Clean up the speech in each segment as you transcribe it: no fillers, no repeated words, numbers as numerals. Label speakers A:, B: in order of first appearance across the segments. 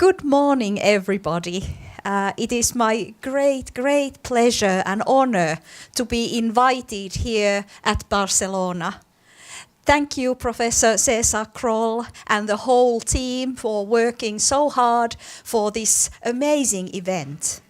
A: Good morning, everybody. It is my great pleasure and honor to be invited here at Barcelona. Thank you, Professor Cesar Kroll and the whole team for working so hard for this amazing event.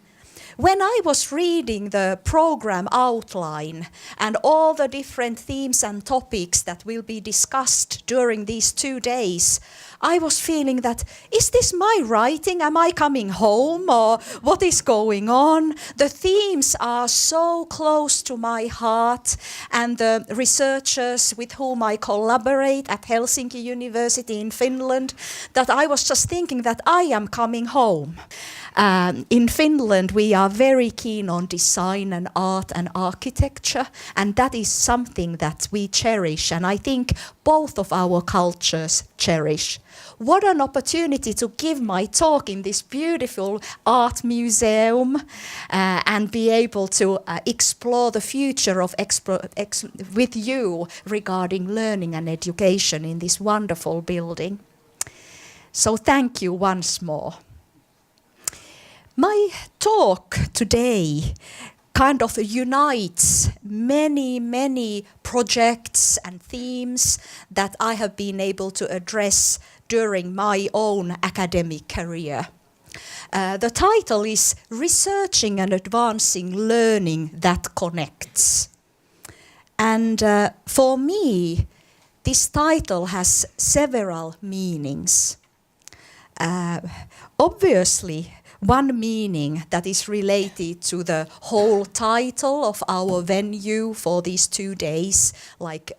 A: When I was reading the program outline and all the different themes and topics that will be discussed during these 2 days, I was feeling that, is this my writing? Am I coming home? Or what is going on? The themes are so close to my heart, and the researchers with whom I collaborate at Helsinki University in Finland, that I was just thinking that I am coming home. In Finland, we are very keen on design and art and architecture, and that is something that we cherish, and I think both of our cultures cherish. What an opportunity to give my talk in this beautiful art museum and be able to explore the future of with you regarding learning and education in this wonderful building. So thank you once more. My talk today kind of unites many projects and themes that I have been able to address during my own academic career. The title is Researching and Advancing Learning That Connects. And for me, this title has several meanings. Obviously, one meaning that is related to the whole title of our venue for these 2 days, like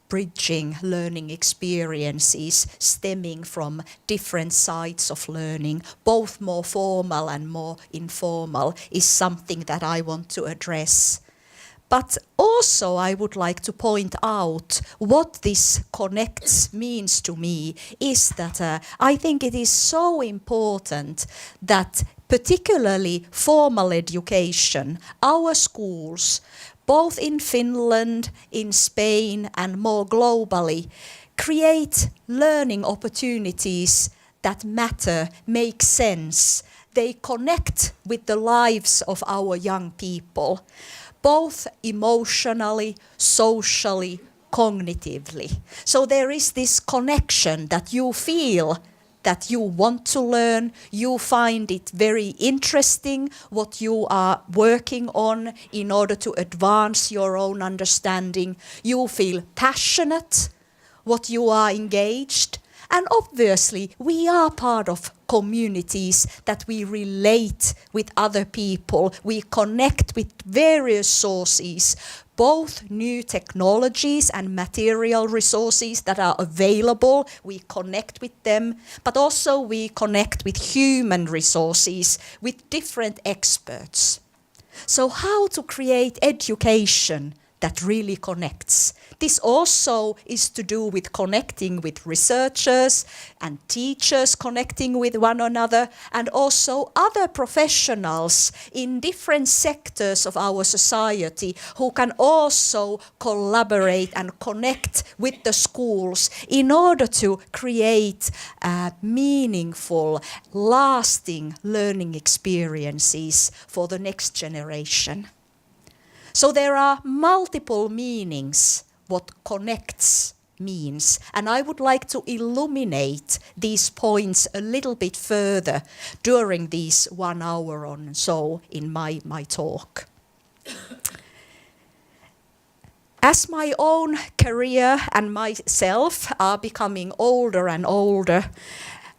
A: bridging learning experiences stemming from different sides of learning, both more formal and more informal, is something that I want to address. But also I would like to point out what this connects means to me is that I think it is so important that particularly formal education, our schools, both in Finland, in Spain and more globally, create learning opportunities that matter, make sense. They connect with the lives of our young people, both emotionally, socially, cognitively. So there is this connection that you feel that you want to learn, you find it very interesting what you are working on in order to advance your own understanding. You feel passionate what you are engaged. And obviously, we are part of communities that we relate with other people. We connect with various sources, both new technologies and material resources that are available. We connect with them, but also we connect with human resources, with different experts. So how to create education that really connects? This also is to do with connecting with researchers and teachers, connecting with one another, and also other professionals in different sectors of our society who can also collaborate and connect with the schools in order to create meaningful, lasting learning experiences for the next generation. So there are multiple meanings what connects means, and I would like to illuminate these points a little bit further during these 1 hour or so in my talk. As my own career and myself are becoming older and older,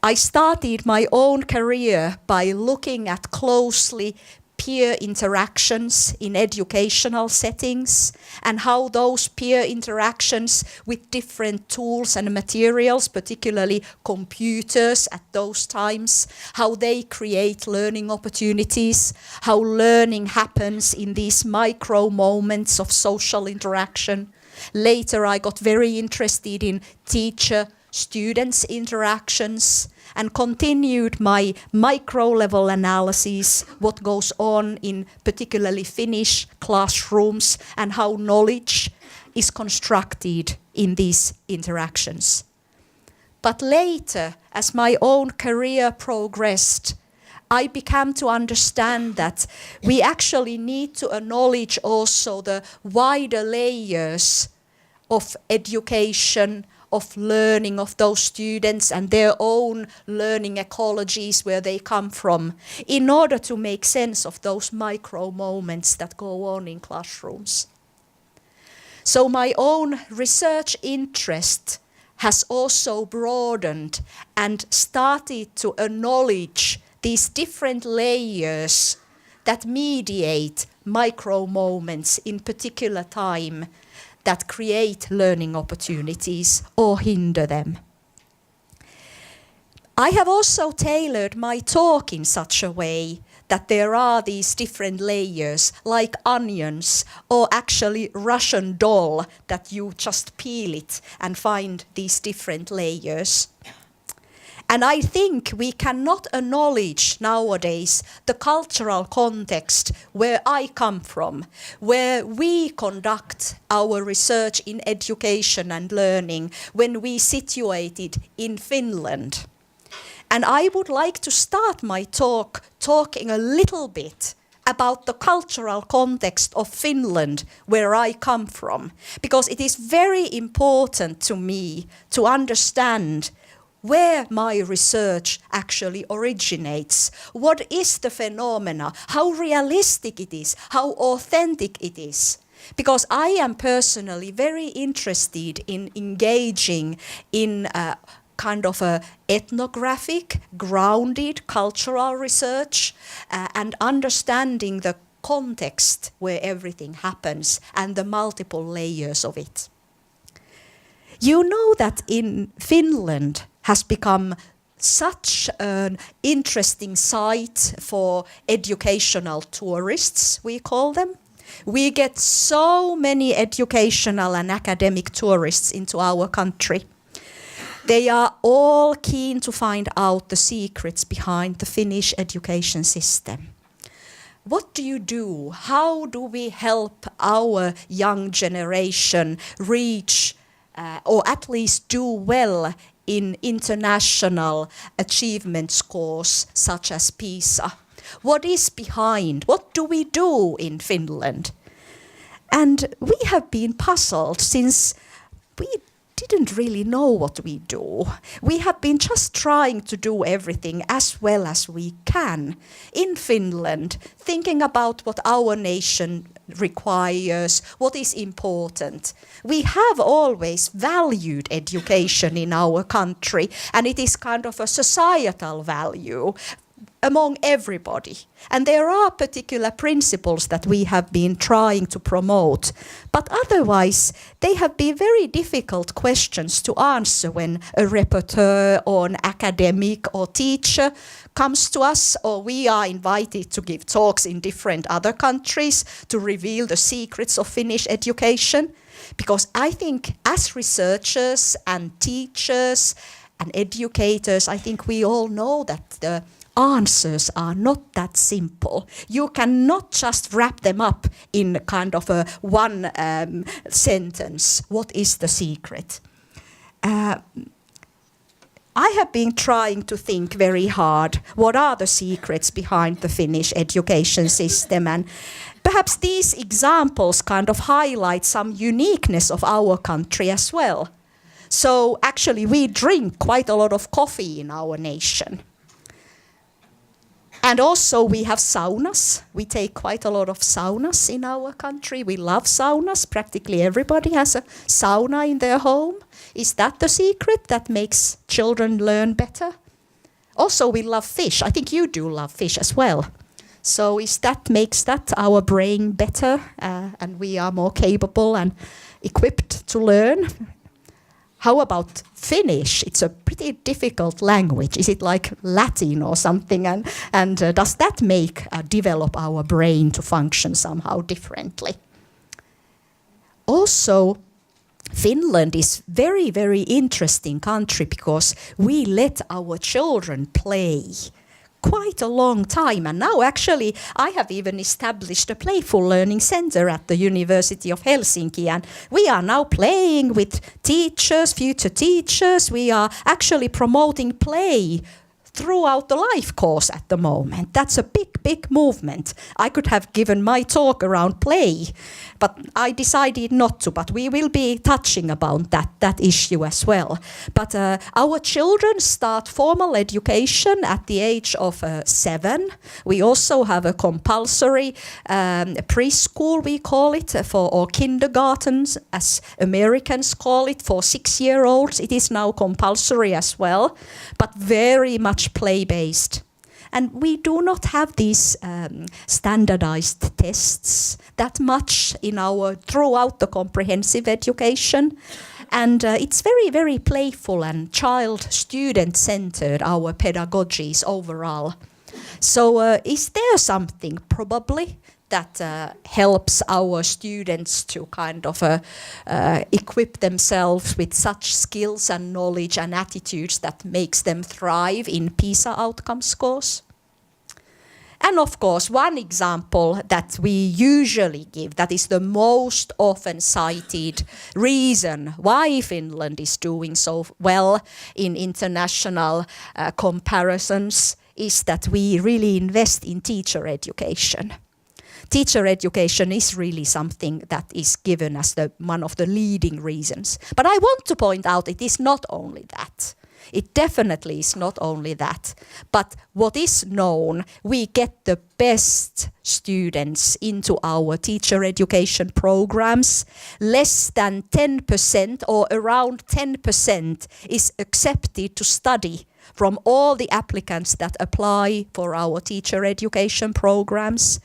A: I started my own career by looking at closely peer interactions in educational settings and how those peer interactions with different tools and materials, particularly computers at those times, how they create learning opportunities, how learning happens in these micro moments of social interaction. Later I got very interested in teacher-students interactions and continued my micro-level analysis, what goes on in particularly Finnish classrooms and how knowledge is constructed in these interactions. But later, as my own career progressed, I began to understand that we actually need to acknowledge also the wider layers of education, of learning of those students and their own learning ecologies where they come from, in order to make sense of those micro moments that go on in classrooms. So my own research interest has also broadened and started to acknowledge these different layers that mediate micro moments in particular time that create learning opportunities or hinder them. I have also tailored my talk in such a way that there are these different layers, like onions, or actually Russian doll, that you just peel it and find these different layers. And I think we cannot acknowledge nowadays the cultural context where I come from, where we conduct our research in education and learning when we situated in Finland. And I would like to start my talk talking a little bit about the cultural context of Finland, where I come from, because it is very important to me to understand where my research actually originates, what is the phenomena, how realistic it is, how authentic it is. Because I am personally very interested in engaging in kind of a ethnographic, grounded cultural research and understanding the context where everything happens and the multiple layers of it. You know that in Finland has become such an interesting site for educational tourists, we call them. We get so many educational and academic tourists into our country. They are all keen to find out the secrets behind the Finnish education system. What do you do? How do we help our young generation reach or at least do well in international achievement scores such as PISA? What is behind? What do we do in Finland? And we have been puzzled since we didn't really know what we do. We have been just trying to do everything as well as we can in Finland, thinking about what our nation requires, what is important. We have always valued education in our country, and it is kind of a societal value among everybody. And there are particular principles that we have been trying to promote. But otherwise, they have been very difficult questions to answer when a reporter or an academic or teacher comes to us, or we are invited to give talks in different other countries to reveal the secrets of Finnish education. Because I think as researchers and teachers and educators, I think we all know that the answers are not that simple. You cannot just wrap them up in kind of a one sentence. What is the secret? I have been trying to think very hard what are the secrets behind the Finnish education system, and perhaps these examples kind of highlight some uniqueness of our country as well. So actually we drink quite a lot of coffee in our nation. And also we have saunas. We take quite a lot of saunas in our country. We love saunas. Practically everybody has a sauna in their home. Is that the secret that makes children learn better? Also we love fish. I think you do love fish as well. So makes that our brain better and we are more capable and equipped to learn? How about Finnish? It's a pretty difficult language. Is it like Latin or something? And does that develop our brain to function somehow differently? Also, Finland is very, very interesting country because we let our children play quite a long time. And now actually I have even established a playful learning center at the University of Helsinki. And we are now playing with teachers, future teachers. We are actually promoting play throughout the life course at the moment. That's a big movement. I could have given my talk around play, but I decided not to. But we will be touching about that issue as well. But our children start formal education at the age of 7. We also have a compulsory preschool, we call it, or kindergartens, as Americans call it, for 6-year-olds. It is now compulsory as well, but very much play-based. And we do not have these standardized tests that much throughout the comprehensive education. And it's very playful and child-student-centered, our pedagogies overall. So is there something probably that helps our students to kind of equip themselves with such skills and knowledge and attitudes that makes them thrive in PISA outcome scores? And of course, one example that we usually give, that is the most often cited reason why Finland is doing so well in international comparisons, is that we really invest in teacher education. Teacher education is really something that is given as one of the leading reasons. But I want to point out it is not only that. It definitely is not only that. But what is known, we get the best students into our teacher education programs. Less than 10% or around 10% is accepted to study from all the applicants that apply for our teacher education programs.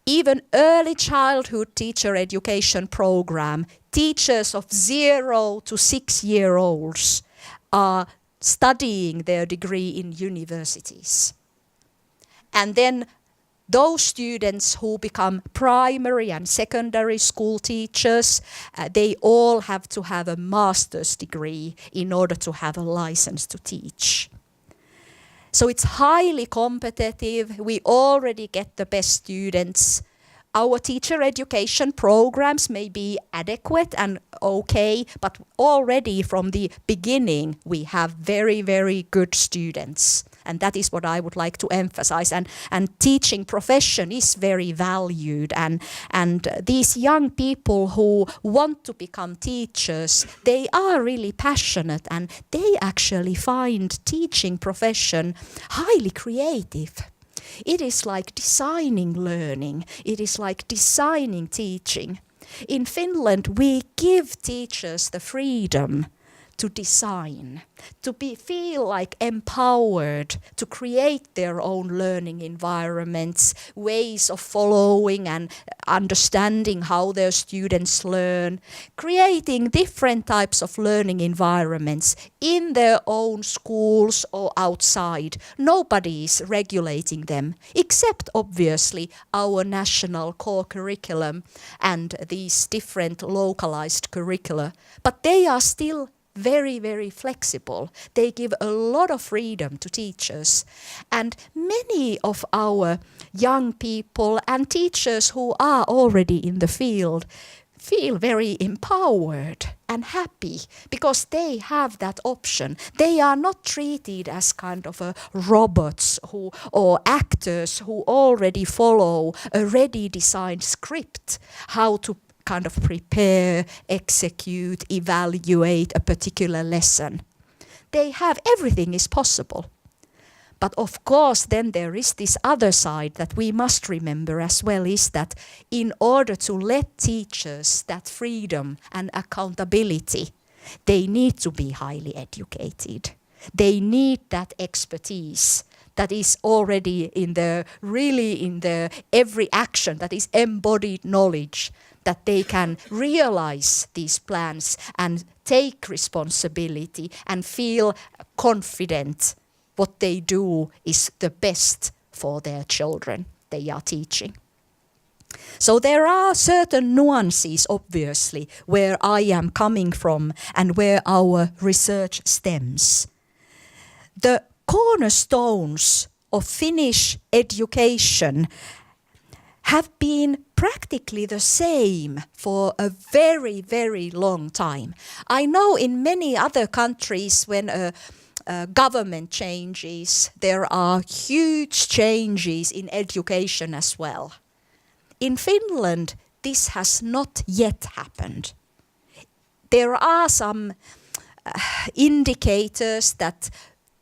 A: Even early childhood teacher education program, teachers of 0 to 6-year-olds are studying their degree in universities. And then those students who become primary and secondary school teachers, they all have to have a master's degree in order to have a license to teach. So it's highly competitive. We already get the best students. Our teacher education programs may be adequate and okay, but already from the beginning we have very good students. And that is what I would like to emphasize. And teaching profession is very valued. And these young people who want to become teachers, they are really passionate and they actually find teaching profession highly creative. It is like designing learning. It is like designing teaching. In Finland, we give teachers the freedom to design, to feel like empowered, to create their own learning environments, ways of following and understanding how their students learn, creating different types of learning environments in their own schools or outside. Nobody is regulating them, except obviously our national core curriculum and these different localized curricula. But they are still very flexible. They give a lot of freedom to teachers. And many of our young people and teachers who are already in the field feel very empowered and happy because they have that option. They are not treated as kind of robots or actors who already follow a ready designed script, how to kind of prepare, execute, evaluate a particular lesson. Everything is possible. But of course then there is this other side that we must remember as well, is that in order to let teachers that freedom and accountability, they need to be highly educated. They need that expertise that is already in the every action, that is embodied knowledge, that they can realize these plans and take responsibility and feel confident what they do is the best for their children they are teaching. So there are certain nuances, obviously, where I am coming from and where our research stems. The cornerstones of Finnish education have been practically the same for a very, very long time. I know in many other countries when a government changes, there are huge changes in education as well. In Finland, this has not yet happened. There are some indicators that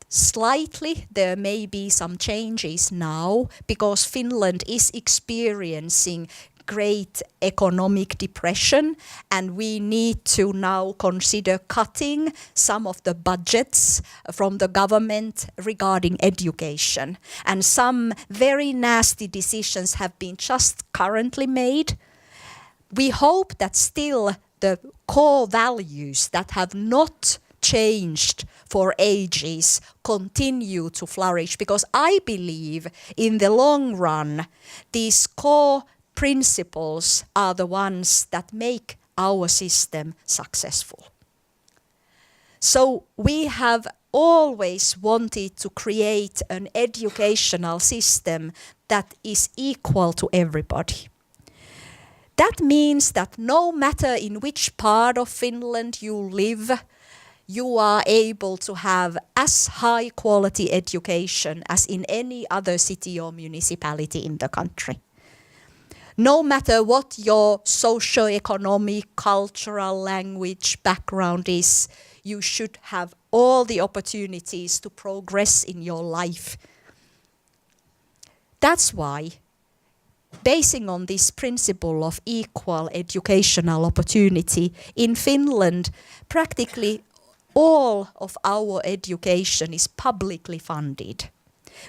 A: slightly there may be some changes now because Finland is experiencing great economic depression and we need to now consider cutting some of the budgets from the government regarding education. And some very nasty decisions have been just currently made. We hope that still the core values that have not changed for ages continue to flourish, because I believe in the long run these core principles are the ones that make our system successful. So we have always wanted to create an educational system that is equal to everybody. That means that no matter in which part of Finland you live, you are able to have as high quality education as in any other city or municipality in the country. No matter what your socio-economic, cultural, language background is, you should have all the opportunities to progress in your life. That's why, basing on this principle of equal educational opportunity, in Finland, practically all of our education is publicly funded.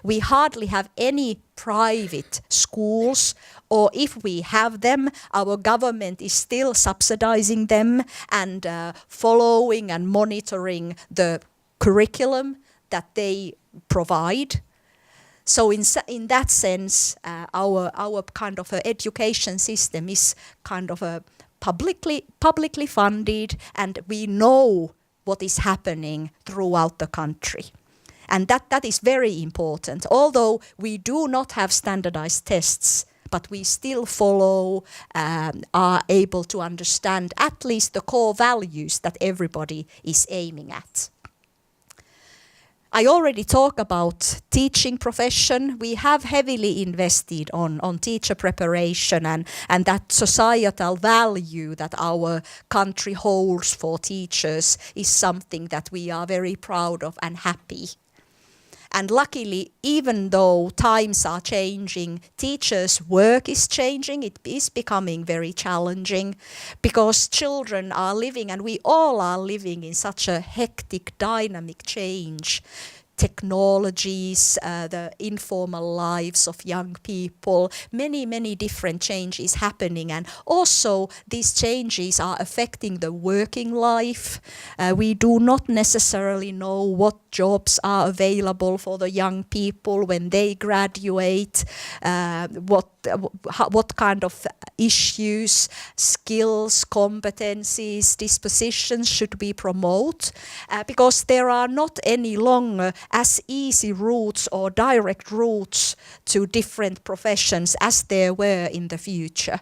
A: We hardly have any private schools, or if we have them, our government is still subsidizing them and following and monitoring the curriculum that they provide. So in that sense, our kind of education system is kind of a publicly funded, and we know what is happening throughout the country. And that is very important. Although we do not have standardized tests, but we still follow, are able to understand at least the core values that everybody is aiming at. I already talked about teaching profession. We have heavily invested on teacher preparation and that societal value that our country holds for teachers is something that we are very proud of and happy. And luckily, even though times are changing, teachers' work is changing. It is becoming very challenging because children are living, and we all are living in such a hectic, dynamic change. Technologies, the informal lives of young people, many different changes happening, and also these changes are affecting the working life. We do not necessarily know what jobs are available for the young people when they graduate, what kind of issues, skills, competencies, dispositions should we promote, because there are not any longer as easy routes or direct routes to different professions as there were in the future.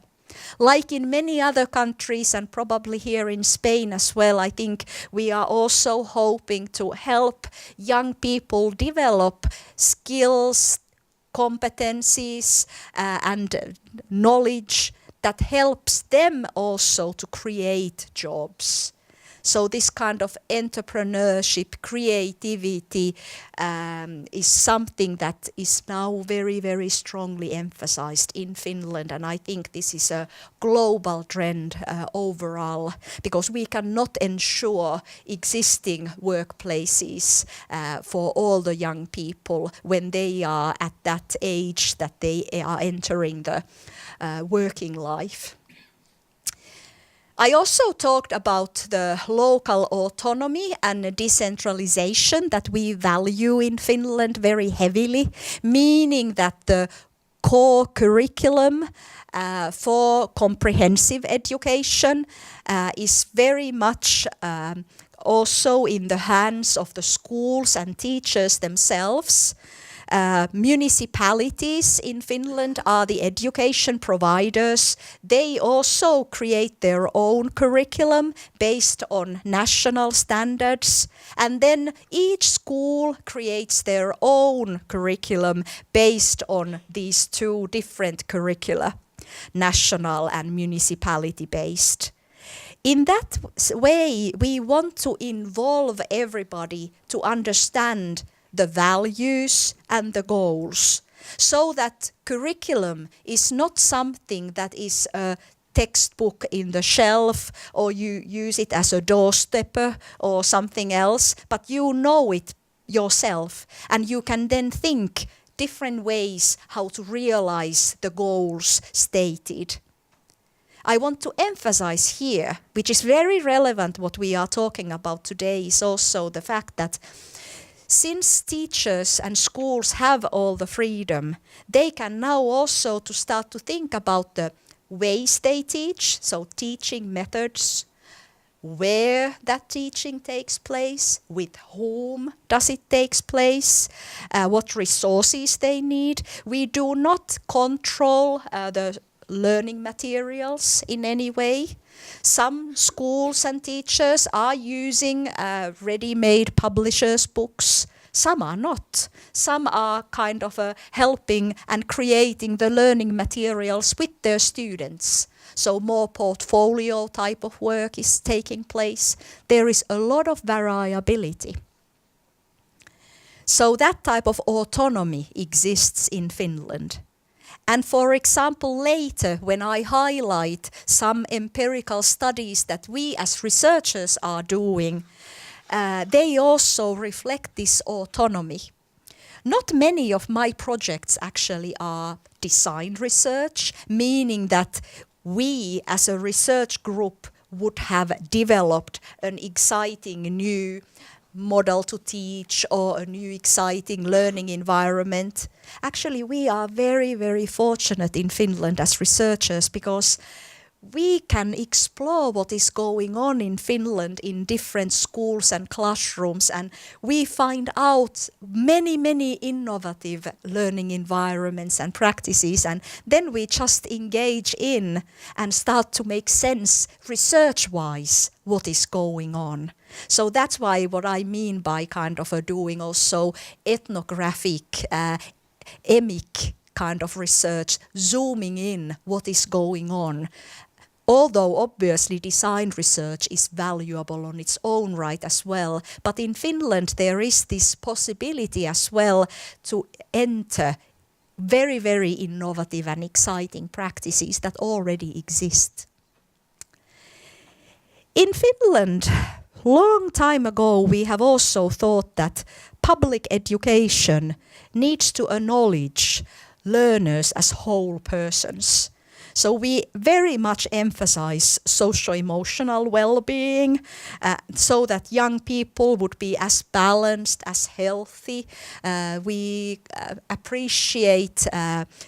A: Like in many other countries, and probably here in Spain as well, I think we are also hoping to help young people develop skills, competencies, and knowledge that helps them also to create jobs. So this kind of entrepreneurship, creativity is something that is now very strongly emphasized in Finland. And I think this is a global trend overall, because we cannot ensure existing workplaces for all the young people when they are at that age that they are entering the working life. I also talked about the local autonomy and decentralization that we value in Finland very heavily, meaning that the core curriculum for comprehensive education is very much also in the hands of the schools and teachers themselves. Municipalities in Finland are the education providers. They also create their own curriculum based on national standards. And then each school creates their own curriculum based on these two different curricula, national and municipality based. In that way, we want to involve everybody to understand the values and the goals, so that curriculum is not something that is a textbook in the shelf, or you use it as a doorstepper or something else, but you know it yourself, and you can then think different ways how to realize the goals stated. I want to emphasize here, which is very relevant what we are talking about today, is also the fact that since teachers and schools have all the freedom, they can now also to start to think about the ways they teach, so teaching methods, where that teaching takes place, with whom does it take place, what resources they need. We do not control the learning materials in any way. Some schools and teachers are using ready-made publishers' books. Some are not. Some are kind of helping and creating the learning materials with their students. So more portfolio type of work is taking place. There is a lot of variability. So that type of autonomy exists in Finland. And for example, later when I highlight some empirical studies that we as researchers are doing, they also reflect this autonomy. Not many of my projects actually are design research, meaning that we as a research group would have developed an exciting new model to teach or a new exciting learning environment. Actually, we are very, very fortunate in Finland as researchers because we can explore what is going on in Finland in different schools and classrooms, and we find out many, many innovative learning environments and practices, and then we just engage in and start to make sense research-wise what is going on. So that's why what I mean by kind of doing also ethnographic, emic kind of research, zooming in what is going on. Although obviously design research is valuable on its own right as well, but in Finland there is this possibility as well to enter very, very innovative and exciting practices that already exist. In Finland, long time ago, we have also thought that public education needs to acknowledge learners as whole persons. So we very much emphasize socio-emotional well-being so that young people would be as balanced, as healthy. We appreciate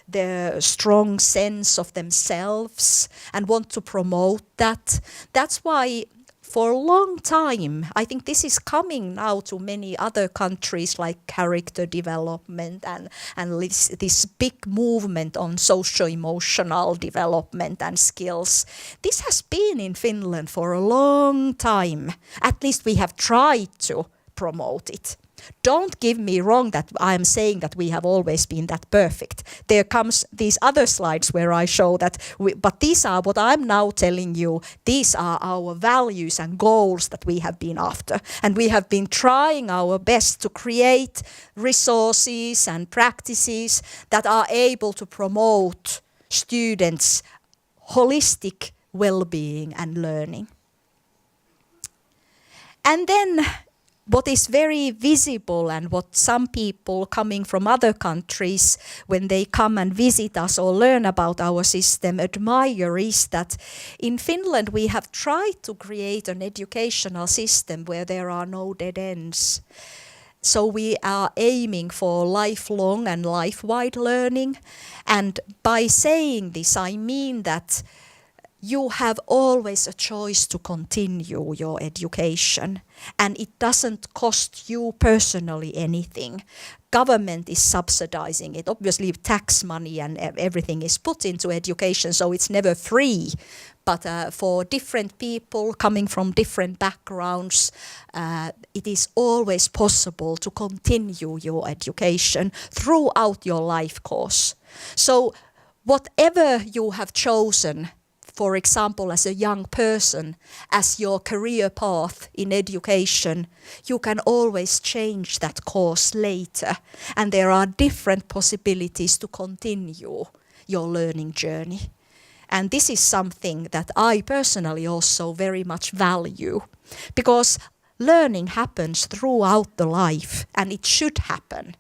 A: their strong sense of themselves and want to promote that. That's why for a long time, I think this is coming now to many other countries like character development and this big movement on socio-emotional development and skills. This has been in Finland for a long time. At least we have tried to promote it. Don't give me wrong that I'm saying that we have always been that perfect. There comes these other slides where I show that, but these are what I'm now telling you. These are our values and goals that we have been after. And we have been trying our best to create resources and practices that are able to promote students' holistic well-being and learning. And then what is very visible and what some people coming from other countries, when they come and visit us or learn about our system, admire is that in Finland we have tried to create an educational system where there are no dead ends. So we are aiming for lifelong and life-wide learning. And by saying this, I mean that you have always a choice to continue your education, and it doesn't cost you personally anything. Government is subsidizing it. Obviously, tax money and everything is put into education, so it's never free. But for different people coming from different backgrounds, it is always possible to continue your education throughout your life course. So whatever you have chosen, for example, as a young person, as your career path in education, you can always change that course later. And there are different possibilities to continue your learning journey. And this is something that I personally also very much value, because learning happens throughout the life, and it should happen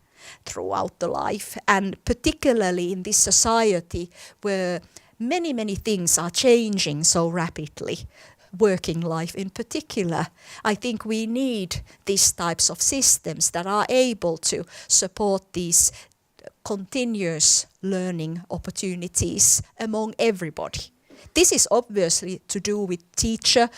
A: throughout the life. And particularly in this society where many things are changing so rapidly, working life in particular, I think we need these types of systems that are able to support these continuous learning opportunities among everybody. This is obviously to do with teacher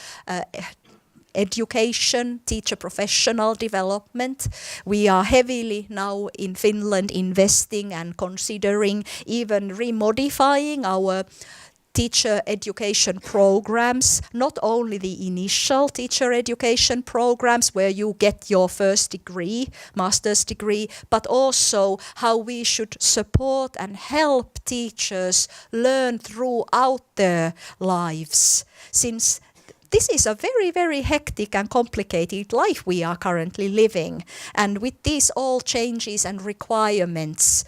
A: education, teacher professional development. We are heavily now in Finland investing and considering even remodifying our teacher education programs, not only the initial teacher education programs where you get your first degree, master's degree, but also how we should support and help teachers learn throughout their lives, since this is a very hectic and complicated life we are currently living. And with these all changes and requirements,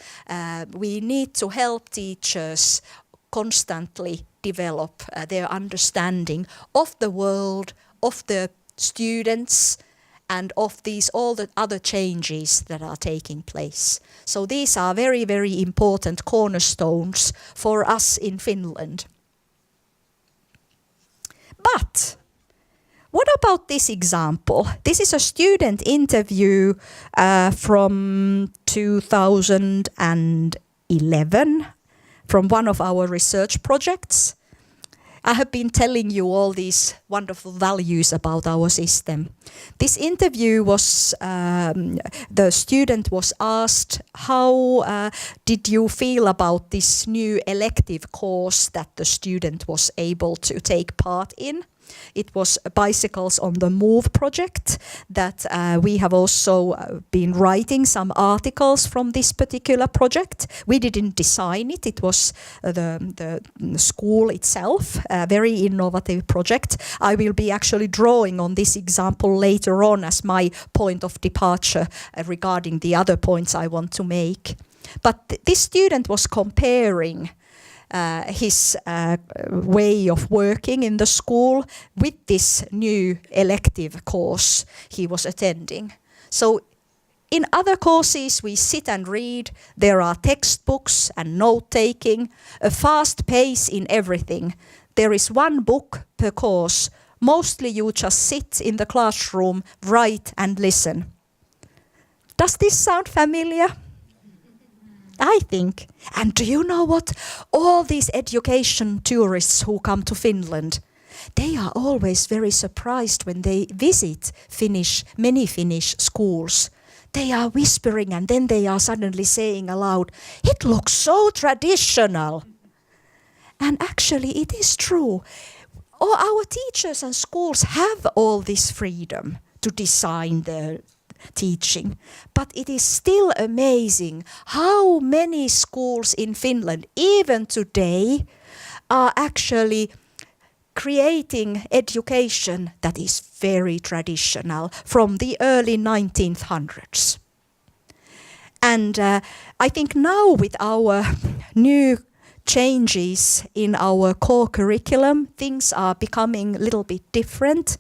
A: we need to help teachers constantly develop their understanding of the world, of the students, and of these all the other changes that are taking place. So these are very important cornerstones for us in Finland. But what about this example? This is a student interview from 2011 from one of our research projects. I have been telling you all these wonderful values about our system. This interview was, the student was asked, how did you feel about this new elective course that the student was able to take part in? It was Bicycles on the Move project that we have also been writing some articles from this particular project. We didn't design it. It was the school itself, a very innovative project. I will be actually drawing on this example later on as my point of departure regarding the other points I want to make. But this student was comparing his way of working in the school with this new elective course he was attending. So in other courses we sit and read, there are textbooks and note-taking, a fast pace in everything. There is one book per course. Mostly you just sit in the classroom, write and listen. Does this sound familiar? I think. And do you know what? All these education tourists who come to Finland, they are always very surprised when they visit many Finnish schools. They are whispering and then they are suddenly saying aloud, "It looks so traditional." And actually it is true. Our teachers and schools have all this freedom to design their teaching. But it is still amazing how many schools in Finland, even today, are actually creating education that is very traditional from the early 1900s. And I think now with our new changes in our core curriculum, things are becoming a little bit different.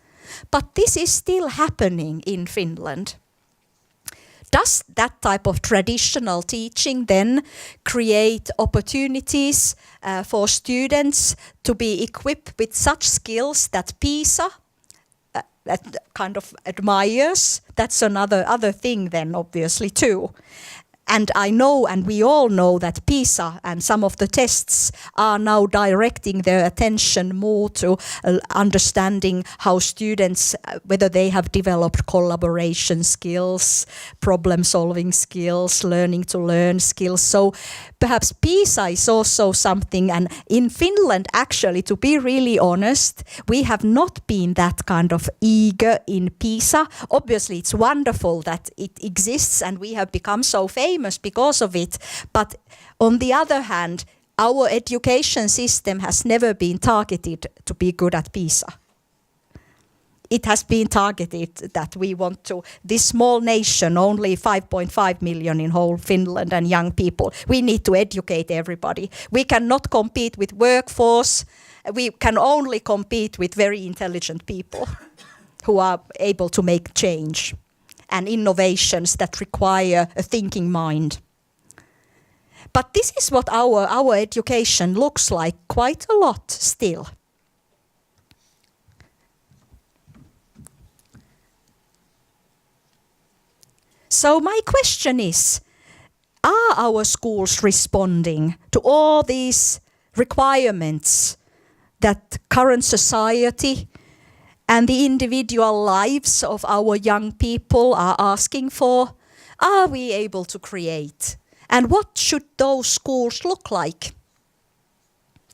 A: But this is still happening in Finland. Does that type of traditional teaching then create opportunities for students to be equipped with such skills that PISA that kind of admires? That's another thing then, obviously, too. And I know, and we all know, that PISA and some of the tests are now directing their attention more to understanding how students, whether they have developed collaboration skills, problem-solving skills, learning to learn skills. So perhaps PISA is also something, and in Finland, actually, to be really honest, we have not been that kind of eager in PISA. Obviously, it's wonderful that it exists and we have become so famous because of it. But on the other hand, our education system has never been targeted to be good at PISA. It has been targeted that we want to, this small nation, only 5.5 million in whole Finland and young people, we need to educate everybody. We cannot compete with workforce. We can only compete with very intelligent people who are able to make change and innovations that require a thinking mind. But this is what our education looks like quite a lot still. So my question is, are our schools responding to all these requirements that current society and the individual lives of our young people are asking for? Are we able to create? And what should those schools look like?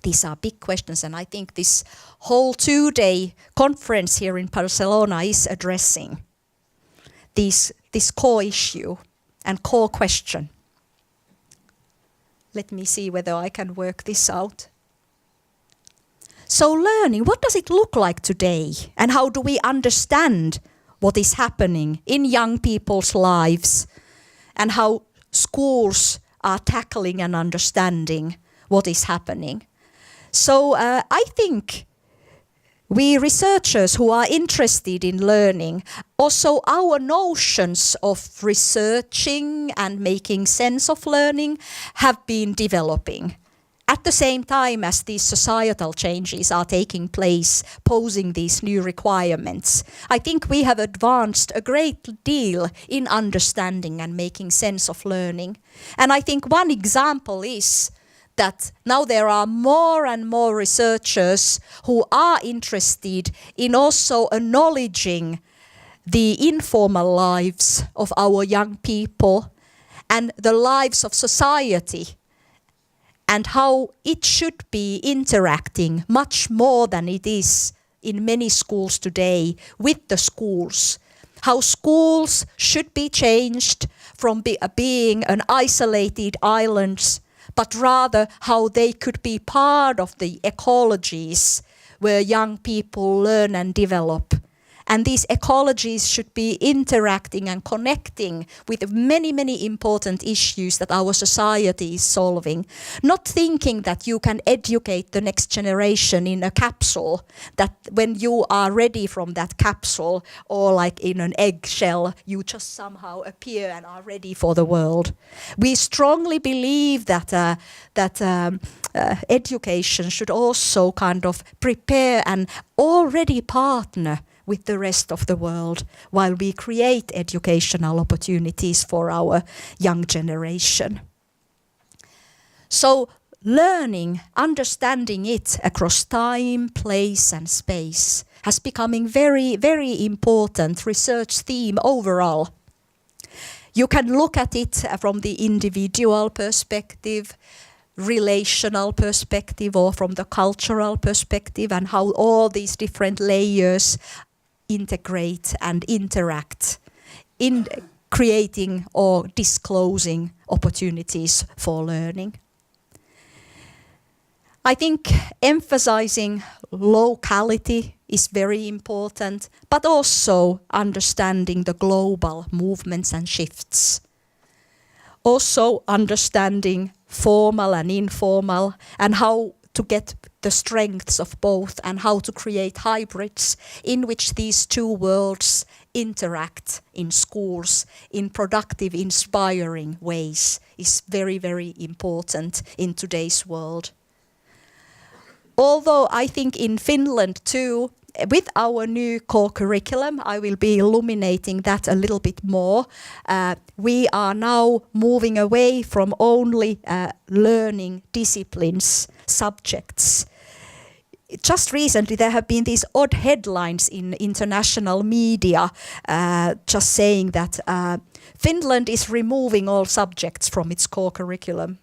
A: These are big questions, and I think this whole 2-day conference here in Barcelona is addressing this core issue and core question. Let me see whether I can work this out. So learning, what does it look like today? And how do we understand what is happening in young people's lives? And how schools are tackling and understanding what is happening? So I think we researchers who are interested in learning, also our notions of researching and making sense of learning have been developing. At the same time as these societal changes are taking place, posing these new requirements, I think we have advanced a great deal in understanding and making sense of learning. And I think one example is that now there are more and more researchers who are interested in also acknowledging the informal lives of our young people and the lives of society, and how it should be interacting much more than it is in many schools today with the schools. How schools should be changed from being an isolated island, but rather how they could be part of the ecologies where young people learn and develop. And these ecologies should be interacting and connecting with many, many important issues that our society is solving. Not thinking that you can educate the next generation in a capsule, that when you are ready from that capsule, or like in an eggshell, you just somehow appear and are ready for the world. We strongly believe that education should also kind of prepare and already partner with the rest of the world while we create educational opportunities for our young generation. So learning, understanding it across time, place and space has becoming very, very important research theme overall. You can look at it from the individual perspective, relational perspective, or from the cultural perspective, and how all these different layers integrate and interact in creating or disclosing opportunities for learning. I think emphasizing locality is very important, but also understanding the global movements and shifts. Also understanding formal and informal, and how to get the strengths of both, and how to create hybrids in which these two worlds interact in schools in productive, inspiring ways is very, very important in today's world. Although I think in Finland too, with our new core curriculum, I will be illuminating that a little bit more. We are now moving away from only learning disciplines, subjects. Just recently there have been these odd headlines in international media just saying that Finland is removing all subjects from its core curriculum.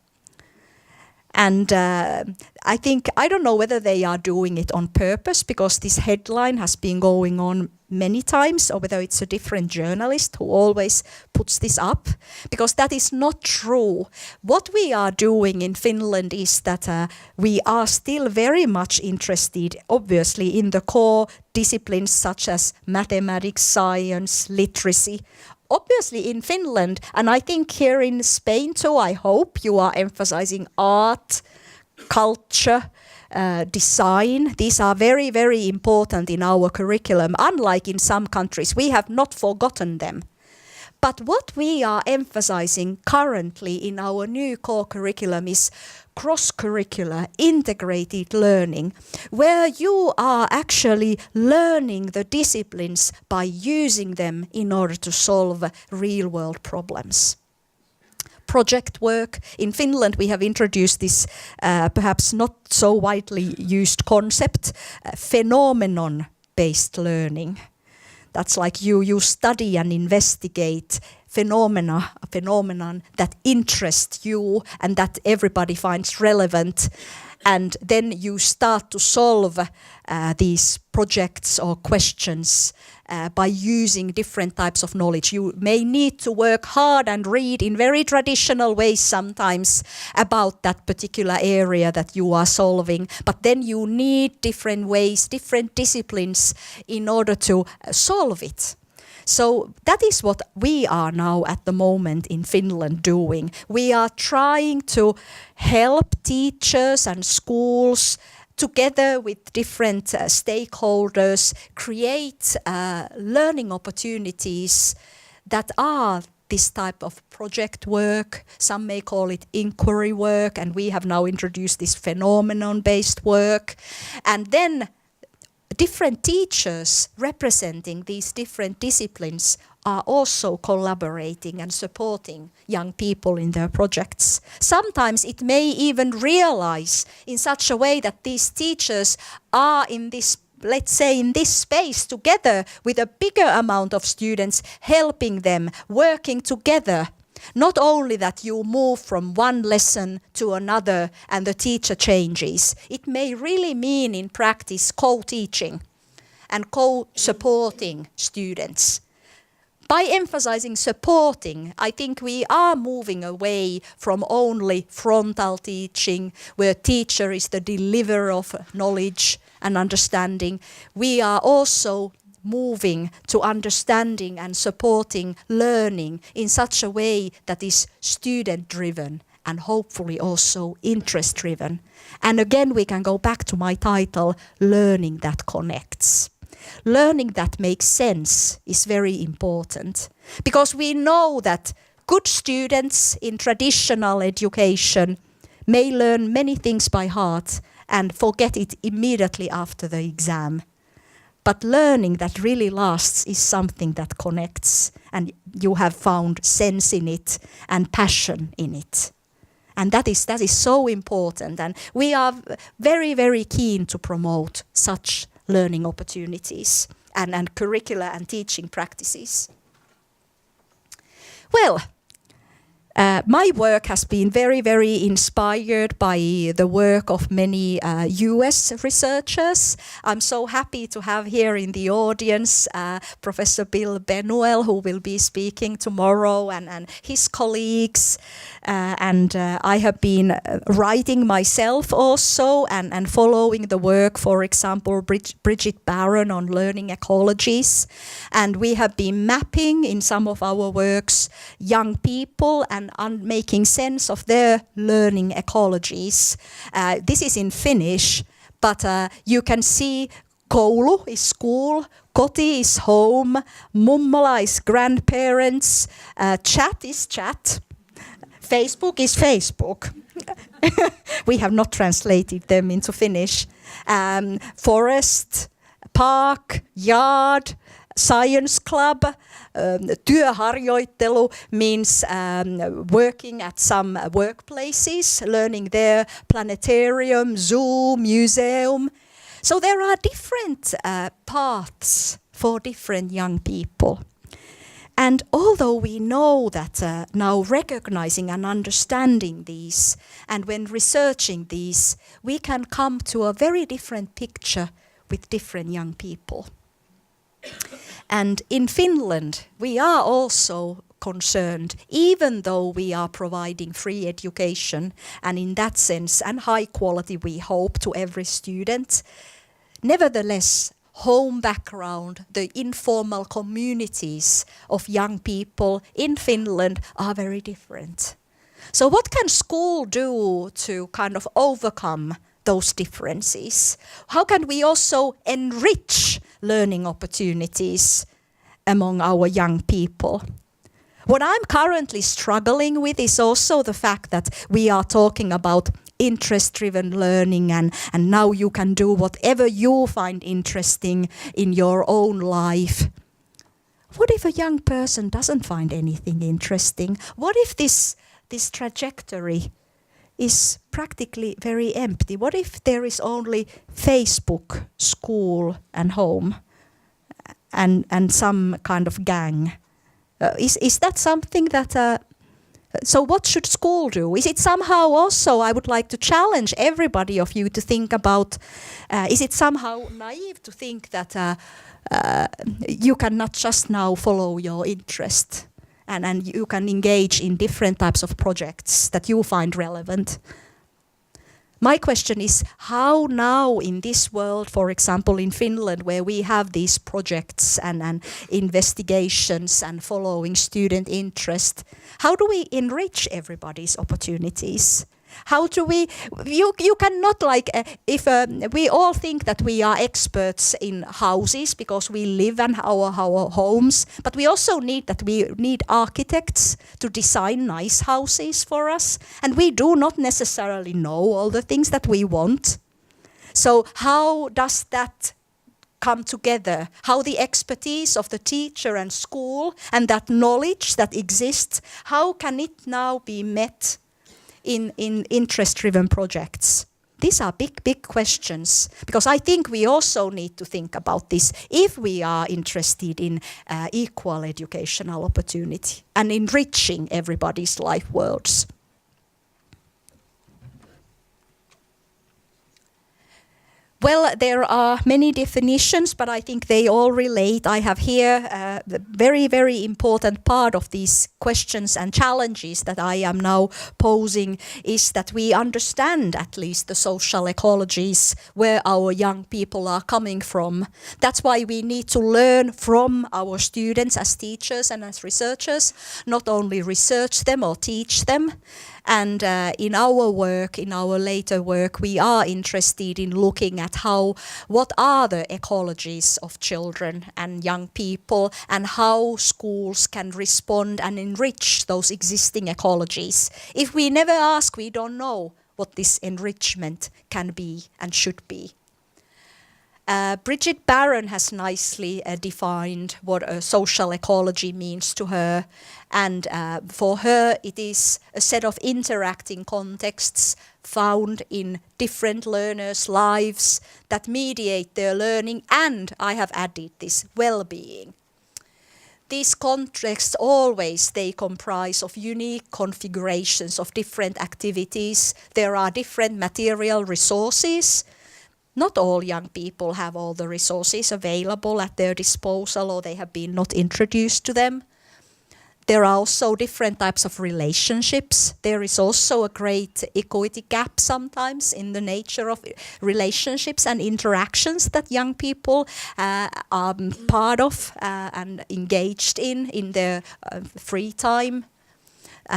A: And I don't know whether they are doing it on purpose because this headline has been going on many times, or whether it's a different journalist who always puts this up, because that is not true. What we are doing in Finland is that we are still very much interested, obviously, in the core disciplines such as mathematics, science, literacy. Obviously in Finland, and I think here in Spain too, I hope you are emphasizing art, culture, design. These are very, very important in our curriculum. Unlike in some countries, we have not forgotten them. But what we are emphasizing currently in our new core curriculum is cross-curricular integrated learning, where you are actually learning the disciplines by using them in order to solve real-world problems. Project work. In Finland, we have introduced this perhaps not so widely used concept, phenomenon-based learning. That's like you study and investigate a phenomenon that interests you and that everybody finds relevant. And then you start to solve these projects or questions by using different types of knowledge. You may need to work hard and read in very traditional ways sometimes about that particular area that you are solving, but then you need different ways, different disciplines in order to solve it. So that is what we are now at the moment in Finland doing. We are trying to help teachers and schools together with different stakeholders create learning opportunities that are this type of project work. Some may call it inquiry work, and we have now introduced this phenomenon-based work. And then different teachers representing these different disciplines are also collaborating and supporting young people in their projects. Sometimes it may even realize in such a way that these teachers are in this, let's say, in this space together with a bigger amount of students, helping them, working together. Not only that you move from one lesson to another and the teacher changes, it may really mean in practice co-teaching and co-supporting students. By emphasizing supporting, I think we are moving away from only frontal teaching, where teacher is the deliverer of knowledge and understanding. We are also moving to understanding and supporting learning in such a way that is student-driven and hopefully also interest-driven. And again, we can go back to my title, Learning That Connects. Learning that makes sense is very important, because we know that good students in traditional education may learn many things by heart and forget it immediately after the exam. But learning that really lasts is something that connects, and you have found sense in it and passion in it. And that is so important, and we are very, very keen to promote such learning opportunities and curricula and teaching practices. Well, my work has been very, very inspired by the work of many US researchers. I'm so happy to have here in the audience Professor Bill Benuel, who will be speaking tomorrow, and his colleagues. And I have been writing myself also and following the work, for example, Bridget Barron on learning ecologies. And we have been mapping in some of our works young people and making sense of their learning ecologies. This is in Finnish, but you can see koulu is school, koti is home, mummola is grandparents, chat is chat, Facebook is Facebook. We have not translated them into Finnish. Forest, park, yard, science club. Työharjoittelu means working at some workplaces, learning there, planetarium, zoo, museum. So there are different paths for different young people. And although we know that now recognizing and understanding these, and when researching these, we can come to a very different picture with different young people. And in Finland, we are also concerned, even though we are providing free education, and in that sense, and high quality, we hope, to every student. Nevertheless, home background, the informal communities of young people in Finland are very different. So what can school do to kind of overcome those differences? How can we also enrich learning opportunities among our young people? What I'm currently struggling with is also the fact that we are talking about interest-driven learning, and now you can do whatever you find interesting in your own life. What if a young person doesn't find anything interesting? What if this trajectory is practically very empty? What if there is only Facebook, school and home, and some kind of gang? Is that something that... So what should school do? Is it somehow also, I would like to challenge everybody of you to think about, is it somehow naive to think that you cannot just now follow your interest and you can engage in different types of projects that you find relevant? My question is, how now in this world, for example in Finland, where we have these projects and investigations and following student interest, how do we enrich everybody's opportunities? How do we, you cannot like, if we all think that we are experts in houses because we live in our homes, but we also need architects to design nice houses for us, and we do not necessarily know all the things that we want. So how does that come together? How the expertise of the teacher and school and that knowledge that exists, how can it now be met in interest-driven projects? These are big questions, because I think we also need to think about this if we are interested in equal educational opportunity and enriching everybody's life worlds. Well, there are many definitions, but I think they all relate. I have here the very important part of these questions and challenges that I am now posing is that we understand at least the social ecologies where our young people are coming from. That's why we need to learn from our students as teachers and as researchers, not only research them or teach them. And in our work, in our later work, we are interested in looking at what are the ecologies of children and young people, and how schools can respond and enrich those existing ecologies. If we never ask, we don't know what this enrichment can be and should be. Bridget Barron has nicely defined what a social ecology means to her, and for her it is a set of interacting contexts found in different learners' lives that mediate their learning and, I have added this, well-being. These contexts always, they comprise of unique configurations of different activities. There are different material resources. Not all young people have all the resources available at their disposal, or they have been not introduced to them. There are also different types of relationships. There is also a great equity gap sometimes in the nature of relationships and interactions that young people are part of and engaged in their free time.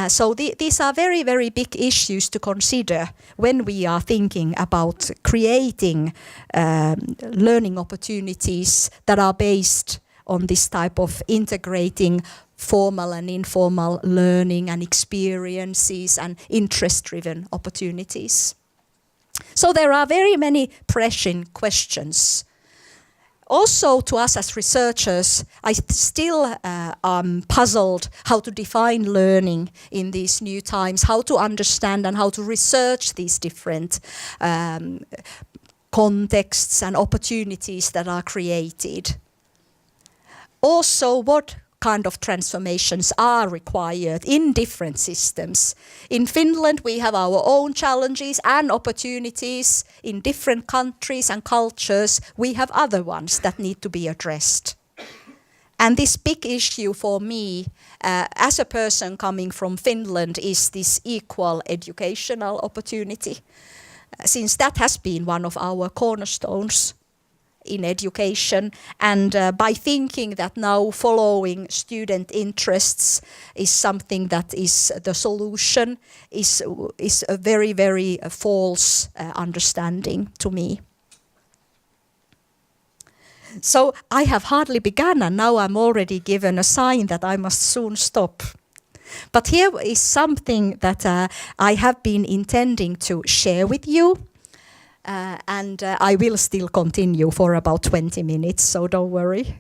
A: So these are very big issues to consider when we are thinking about creating learning opportunities that are based on this type of integrating formal and informal learning and experiences and interest-driven opportunities. So there are very many pressing questions. Also, to us as researchers, I still am puzzled how to define learning in these new times, how to understand and how to research these different contexts and opportunities that are created. Also, what kind of transformations are required in different systems. In Finland, we have our own challenges and opportunities. In different countries and cultures, we have other ones that need to be addressed. And this big issue for me, as a person coming from Finland, is this equal educational opportunity, since that has been one of our cornerstones in education, and by thinking that now following student interests is something that is the solution is a very, very false understanding to me. So I have hardly begun, and now I'm already given a sign that I must soon stop. But here is something that I have been intending to share with you. And I will still continue for about 20 minutes, so don't worry.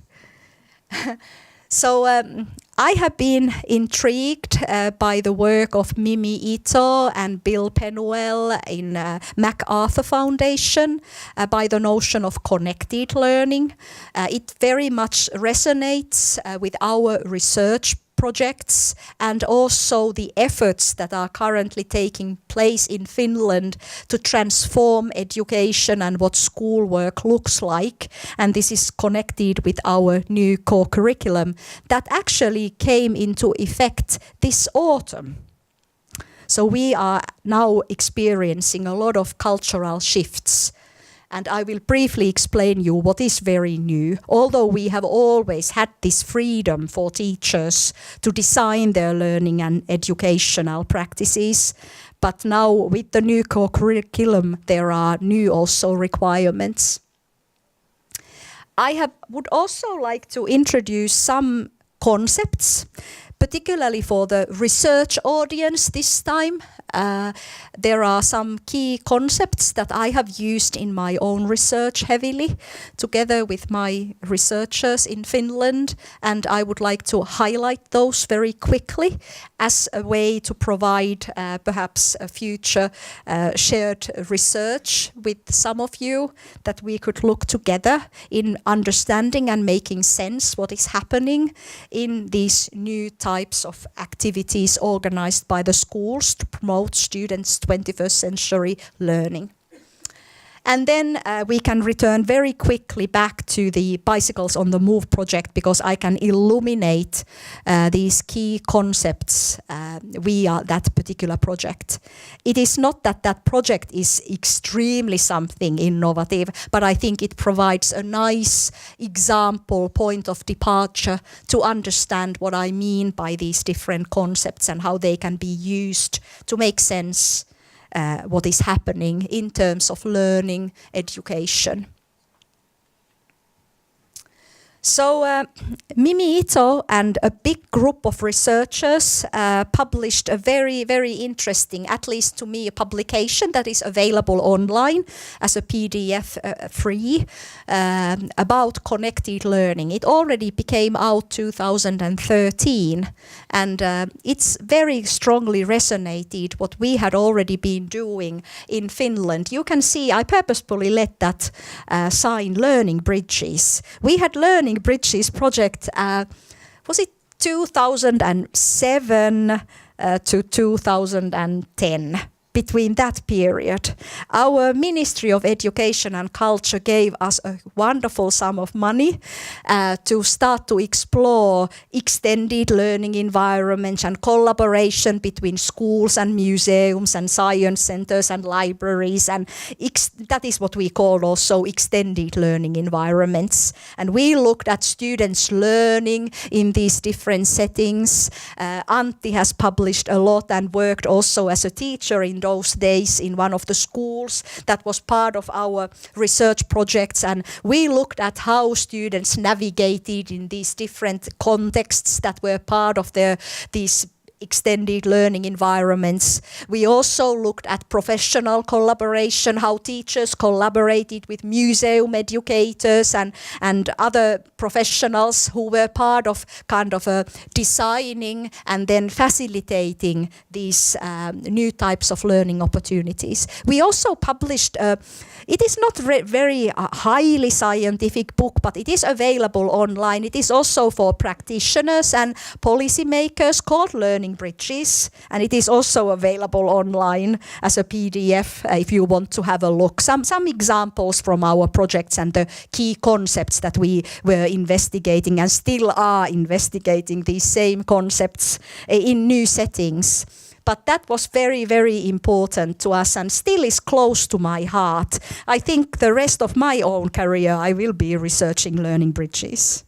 A: So I have been intrigued by the work of Mimi Ito and Bill Penuel in MacArthur Foundation, by the notion of connected learning. It very much resonates with our research projects and also the efforts that are currently taking place in Finland to transform education and what schoolwork looks like. And this is connected with our new core curriculum that actually came into effect this autumn. So we are now experiencing a lot of cultural shifts. And I will briefly explain you what is very new. Although we have always had this freedom for teachers to design their learning and educational practices, but now with the new core curriculum, there are new also requirements. I would also like to introduce some concepts, particularly for the research audience this time. There are some key concepts that I have used in my own research heavily, together with my researchers in Finland, and I would like to highlight those very quickly as a way to provide perhaps a future shared research with some of you, that we could look together in understanding and making sense what is happening in these new types of activities organized by the schools to promote students' 21st century learning. And then we can return very quickly back to the Bicycles on the Move project, because I can illuminate these key concepts via that particular project. It is not that that project is extremely something innovative, but I think it provides a nice example, point of departure to understand what I mean by these different concepts and how they can be used to make sense what is happening in terms of learning, education. So Mimi Ito and a big group of researchers published a very, very interesting, at least to me, a publication that is available online as a PDF free about connected learning. It already became out 2013, and it's very strongly resonated what we had already been doing in Finland. You can see I purposefully let that sign Learning Bridges. We had Learning Bridges project, was it 2007 to 2010? Between that period, our Ministry of Education and Culture gave us a wonderful sum of money to start to explore extended learning environments and collaboration between schools and museums and science centers and libraries, and that is what we call also extended learning environments. And we looked at students learning in these different settings. Antti has published a lot and worked also as a teacher in those days in one of the schools that was part of our research projects, and we looked at how students navigated in these different contexts that were part of these extended learning environments. We also looked at professional collaboration, how teachers collaborated with museum educators and other professionals who were part of kind of designing and then facilitating these new types of learning opportunities. We also published, it is not very highly scientific book, but it is available online. It is also for practitioners and policymakers, called Learning Bridges, and it is also available online as a PDF if you want to have a look. Some examples from our projects and the key concepts that we were investigating and still are investigating these same concepts in new settings. But that was very, very important to us and still is close to my heart. I think the rest of my own career I will be researching learning bridges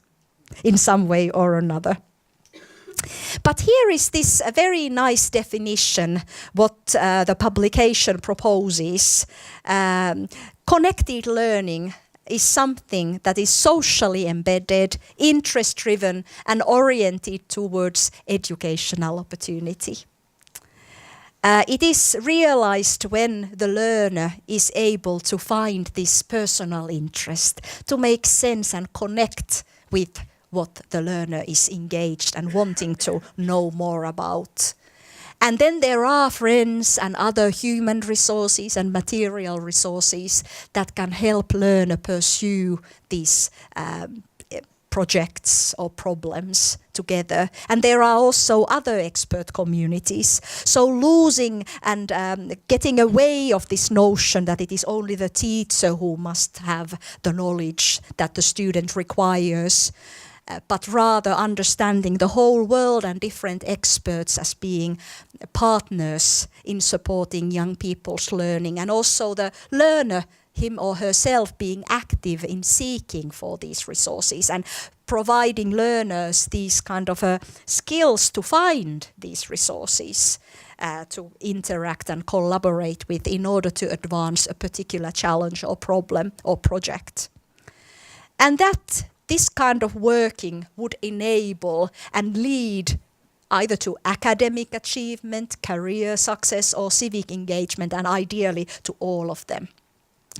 A: in some way or another. But here is this very nice definition what the publication proposes. Connected learning is something that is socially embedded, interest-driven, and oriented towards educational opportunity. It is realized when the learner is able to find this personal interest, to make sense and connect with what the learner is engaged and wanting to know more about. And then there are friends and other human resources and material resources that can help learner pursue these projects or problems together. And there are also other expert communities. So losing and getting away of this notion that it is only the teacher who must have the knowledge that the student requires, but rather understanding the whole world and different experts as being partners in supporting young people's learning, and also the learner, him or herself, being active in seeking for these resources and providing learners these kind of skills to find these resources, to interact and collaborate with in order to advance a particular challenge or problem or project. And that this kind of working would enable and lead either to academic achievement, career success, or civic engagement, and ideally to all of them,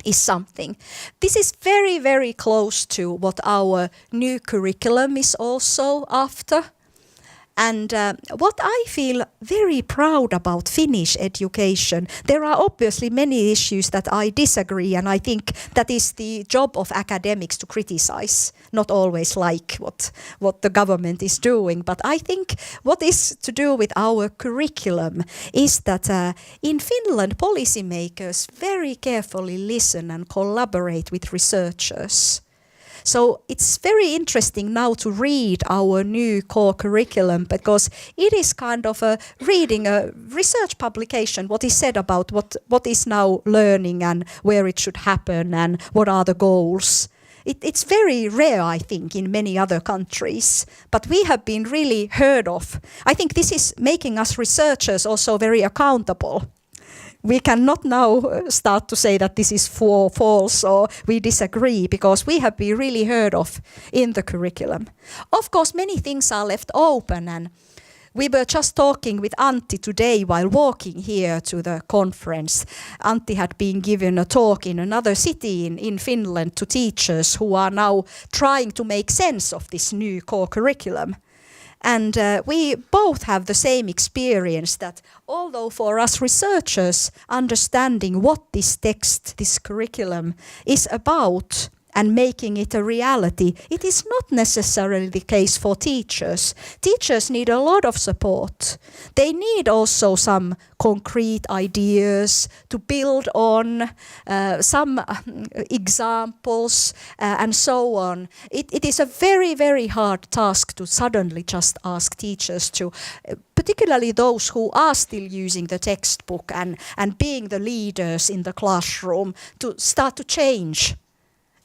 A: is something. This is very, very close to what our new curriculum is also after. And what I feel very proud about Finnish education, there are obviously many issues that I disagree, and I think that is the job of academics to criticize, not always like what the government is doing. But I think what is to do with our curriculum is that in Finland, policymakers very carefully listen and collaborate with researchers. So it's very interesting now to read our new core curriculum, because it is kind of reading a research publication, what is said about what is now learning and where it should happen and what are the goals. It's very rare, I think, in many other countries, but we have been really heard of. I think this is making us researchers also very accountable. We cannot now start to say that this is false or we disagree, because we have been really heard of in the curriculum. Of course, many things are left open, and we were just talking with Antti today while walking here to the conference. Antti had been given a talk in another city in Finland to teachers who are now trying to make sense of this new core curriculum. And we both have the same experience, that although for us researchers understanding what this text, this curriculum is about and making it a reality, it is not necessarily the case for teachers. Teachers need a lot of support. They need also some concrete ideas to build on, some examples, and so on. It is a very, very hard task to suddenly just ask teachers to, particularly those who are still using the textbook and being the leaders in the classroom, to start to change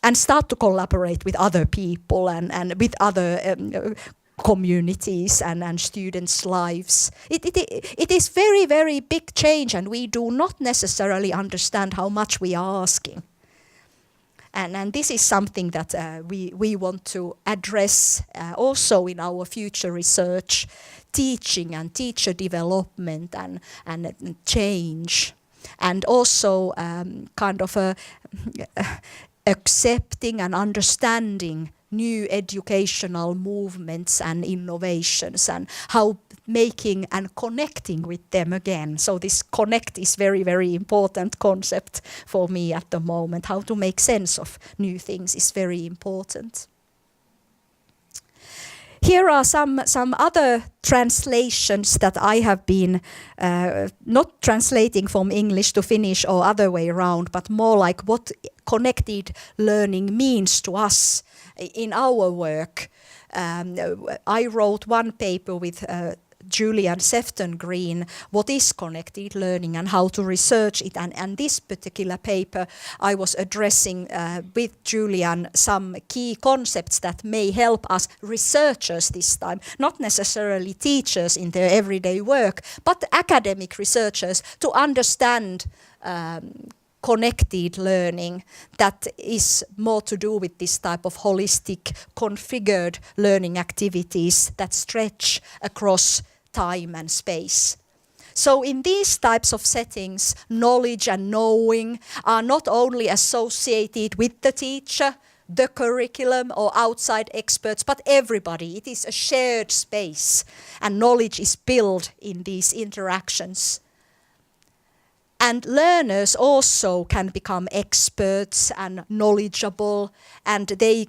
A: and start to collaborate with other people and with other communities and students' lives. It is very, very big change, and we do not necessarily understand how much we are asking. And this is something that we want to address also in our future research, teaching and teacher development and change. And also kind of accepting and understanding new educational movements and innovations, and how making and connecting with them again. So this connect is very, very important concept for me at the moment. How to make sense of new things is very important. Here are some other translations that I have been not translating from English to Finnish or other way around, but more like what connected learning means to us in our work. I wrote one paper with Julian Sefton Green, what is connected learning and how to research it. And this particular paper, I was addressing with Julian some key concepts that may help us researchers this time, not necessarily teachers in their everyday work, but academic researchers to understand connected learning that is more to do with this type of holistic, configured learning activities that stretch across time and space. So in these types of settings, knowledge and knowing are not only associated with the teacher, the curriculum or outside experts, but everybody. It is a shared space, and knowledge is built in these interactions. And learners also can become experts and knowledgeable, and they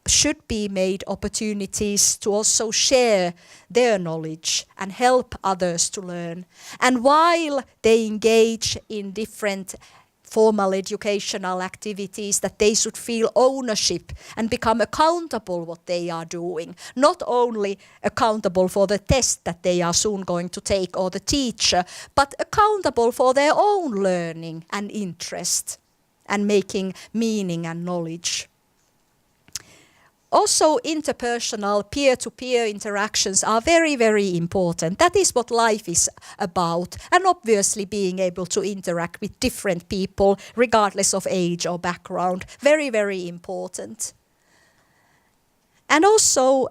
A: should be made opportunities to also share their knowledge and help others to learn. And while they engage in different formal educational activities, that they should feel ownership and become accountable what they are doing. Not only accountable for the test that they are soon going to take or the teacher, but accountable for their own learning and interest and making meaning and knowledge. Also, interpersonal, peer-to-peer interactions are very, very important. That is what life is about. And obviously being able to interact with different people, regardless of age or background, very, very important. And also,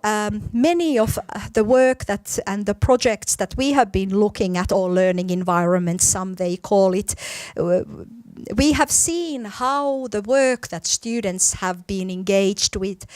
A: many of the work that and the projects that we have been looking at, or learning environments, some they call it, we have seen how the work that students have been engaged with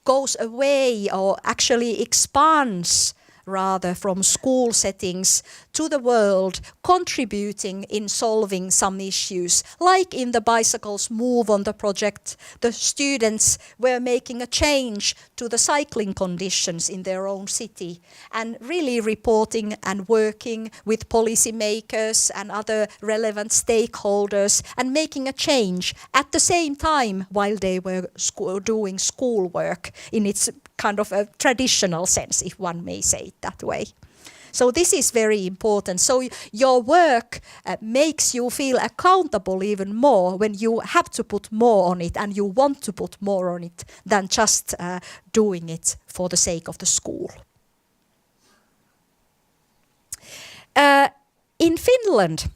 A: goes away or actually expands rather from school settings to the world, contributing in solving some issues. Like in the Bicycles Move on the project, the students were making a change to the cycling conditions in their own city and really reporting and working with policymakers and other relevant stakeholders and making a change at the same time while they were doing schoolwork in its kind of a traditional sense, if one may say it that way. So this is very important. So your work makes you feel accountable even more when you have to put more on it and you want to put more on it than just doing it for the sake of the school. In Finland,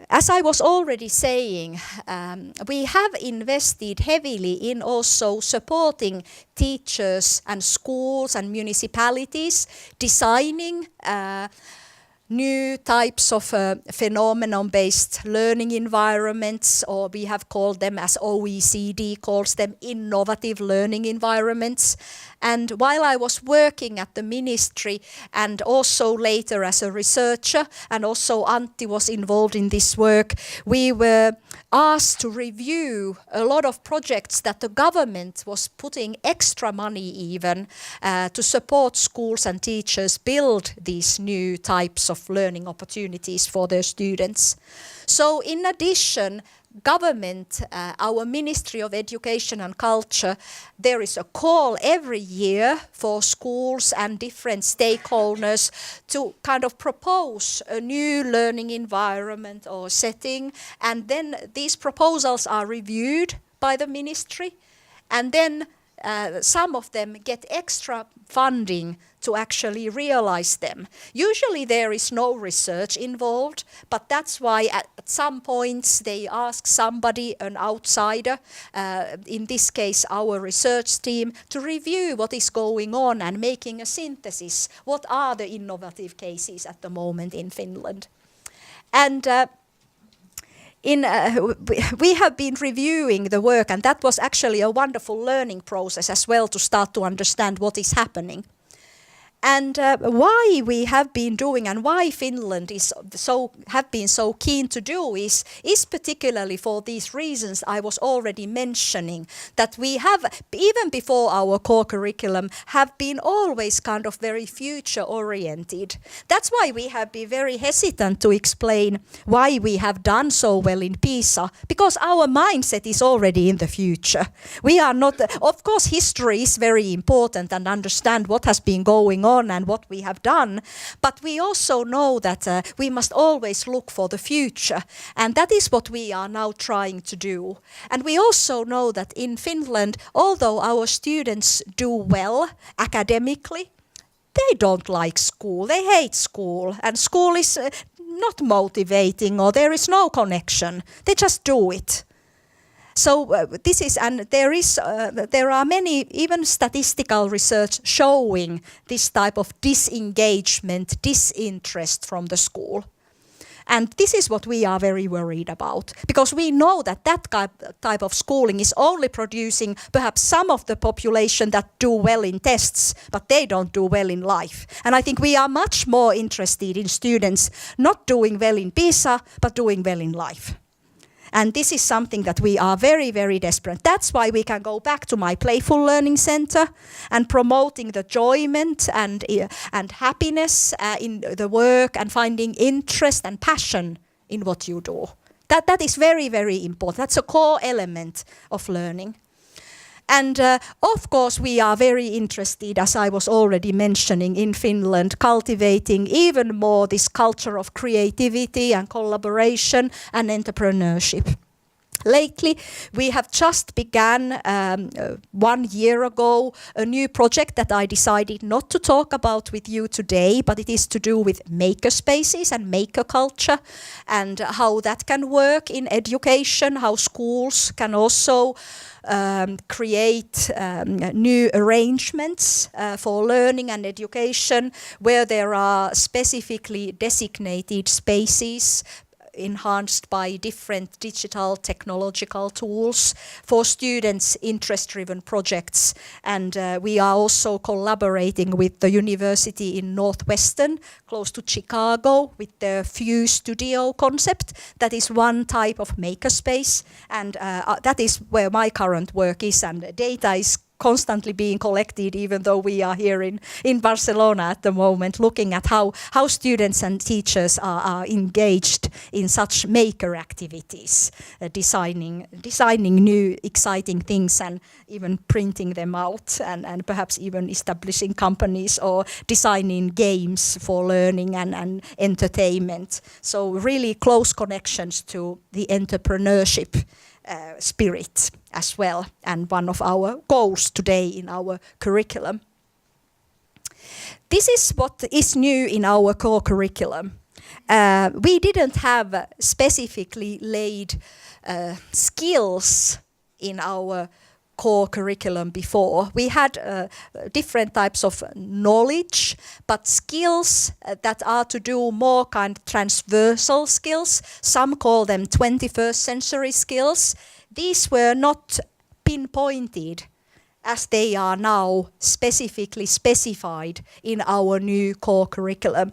A: as I was already saying, we have invested heavily in also supporting teachers and schools and municipalities, designing new types of phenomenon-based learning environments, or we have called them, as OECD calls them, innovative learning environments. And while I was working at the ministry and also later as a researcher, and also Antti was involved in this work, we were asked to review a lot of projects that the government was putting extra money even to support schools and teachers build these new types of learning opportunities for their students. So in addition, government, our Ministry of Education and Culture, there is a call every year for schools and different stakeholders to kind of propose a new learning environment or setting, and then these proposals are reviewed by the ministry, and then some of them get extra funding to actually realize them. Usually there is no research involved, but that's why at some points they ask somebody, an outsider, in this case our research team, to review what is going on and making a synthesis. What are the innovative cases at the moment in Finland? And we have been reviewing the work, and that was actually a wonderful learning process as well to start to understand what is happening. And why we have been doing and why Finland have been so keen to do is particularly for these reasons I was already mentioning, that we have, even before our core curriculum, have been always kind of very future oriented. That's why we have been very hesitant to explain why we have done so well in PISA, because our mindset is already in the future. We are not, of course history is very important and understand what has been going on and what we have done, but we also know that we must always look for the future, and that is what we are now trying to do. And we also know that in Finland, although our students do well academically, they don't like school, they hate school, and school is not motivating, or there is no connection, they just do it. So this is, and there are many, even statistical research showing this type of disengagement, disinterest from the school. And this is what we are very worried about, because we know that type of schooling is only producing perhaps some of the population that do well in tests, but they don't do well in life. And I think we are much more interested in students not doing well in PISA, but doing well in life. And this is something that we are very, very desperate. That's why we can go back to my Playful Learning Center and promoting the enjoyment and happiness in the work and finding interest and passion in what you do. That is very, very important. That's a core element of learning. And of course we are very interested, as I was already mentioning, in Finland, cultivating even more this culture of creativity and collaboration and entrepreneurship. Lately, we have just begun 1 year ago a new project that I decided not to talk about with you today, but it is to do with maker spaces and maker culture and how that can work in education, how schools can also create new arrangements for learning and education where there are specifically designated spaces enhanced by different digital technological tools for students' interest-driven projects. And we are also collaborating with the university in Northwestern, close to Chicago, with the Fuse Studio concept. That is one type of makerspace, and that is where my current work is, and data is constantly being collected, even though we are here in Barcelona at the moment, looking at how students and teachers are engaged in such maker activities, designing new exciting things and even printing them out, and perhaps even establishing companies or designing games for learning and entertainment. So really close connections to the entrepreneurship spirit as well, and one of our goals today in our curriculum. This is what is new in our core curriculum. We didn't have specifically laid skills in our core curriculum before. We had different types of knowledge, but skills that are to do more kind of transversal skills. Some call them 21st century skills. These were not pinpointed as they are now specifically specified in our new core curriculum.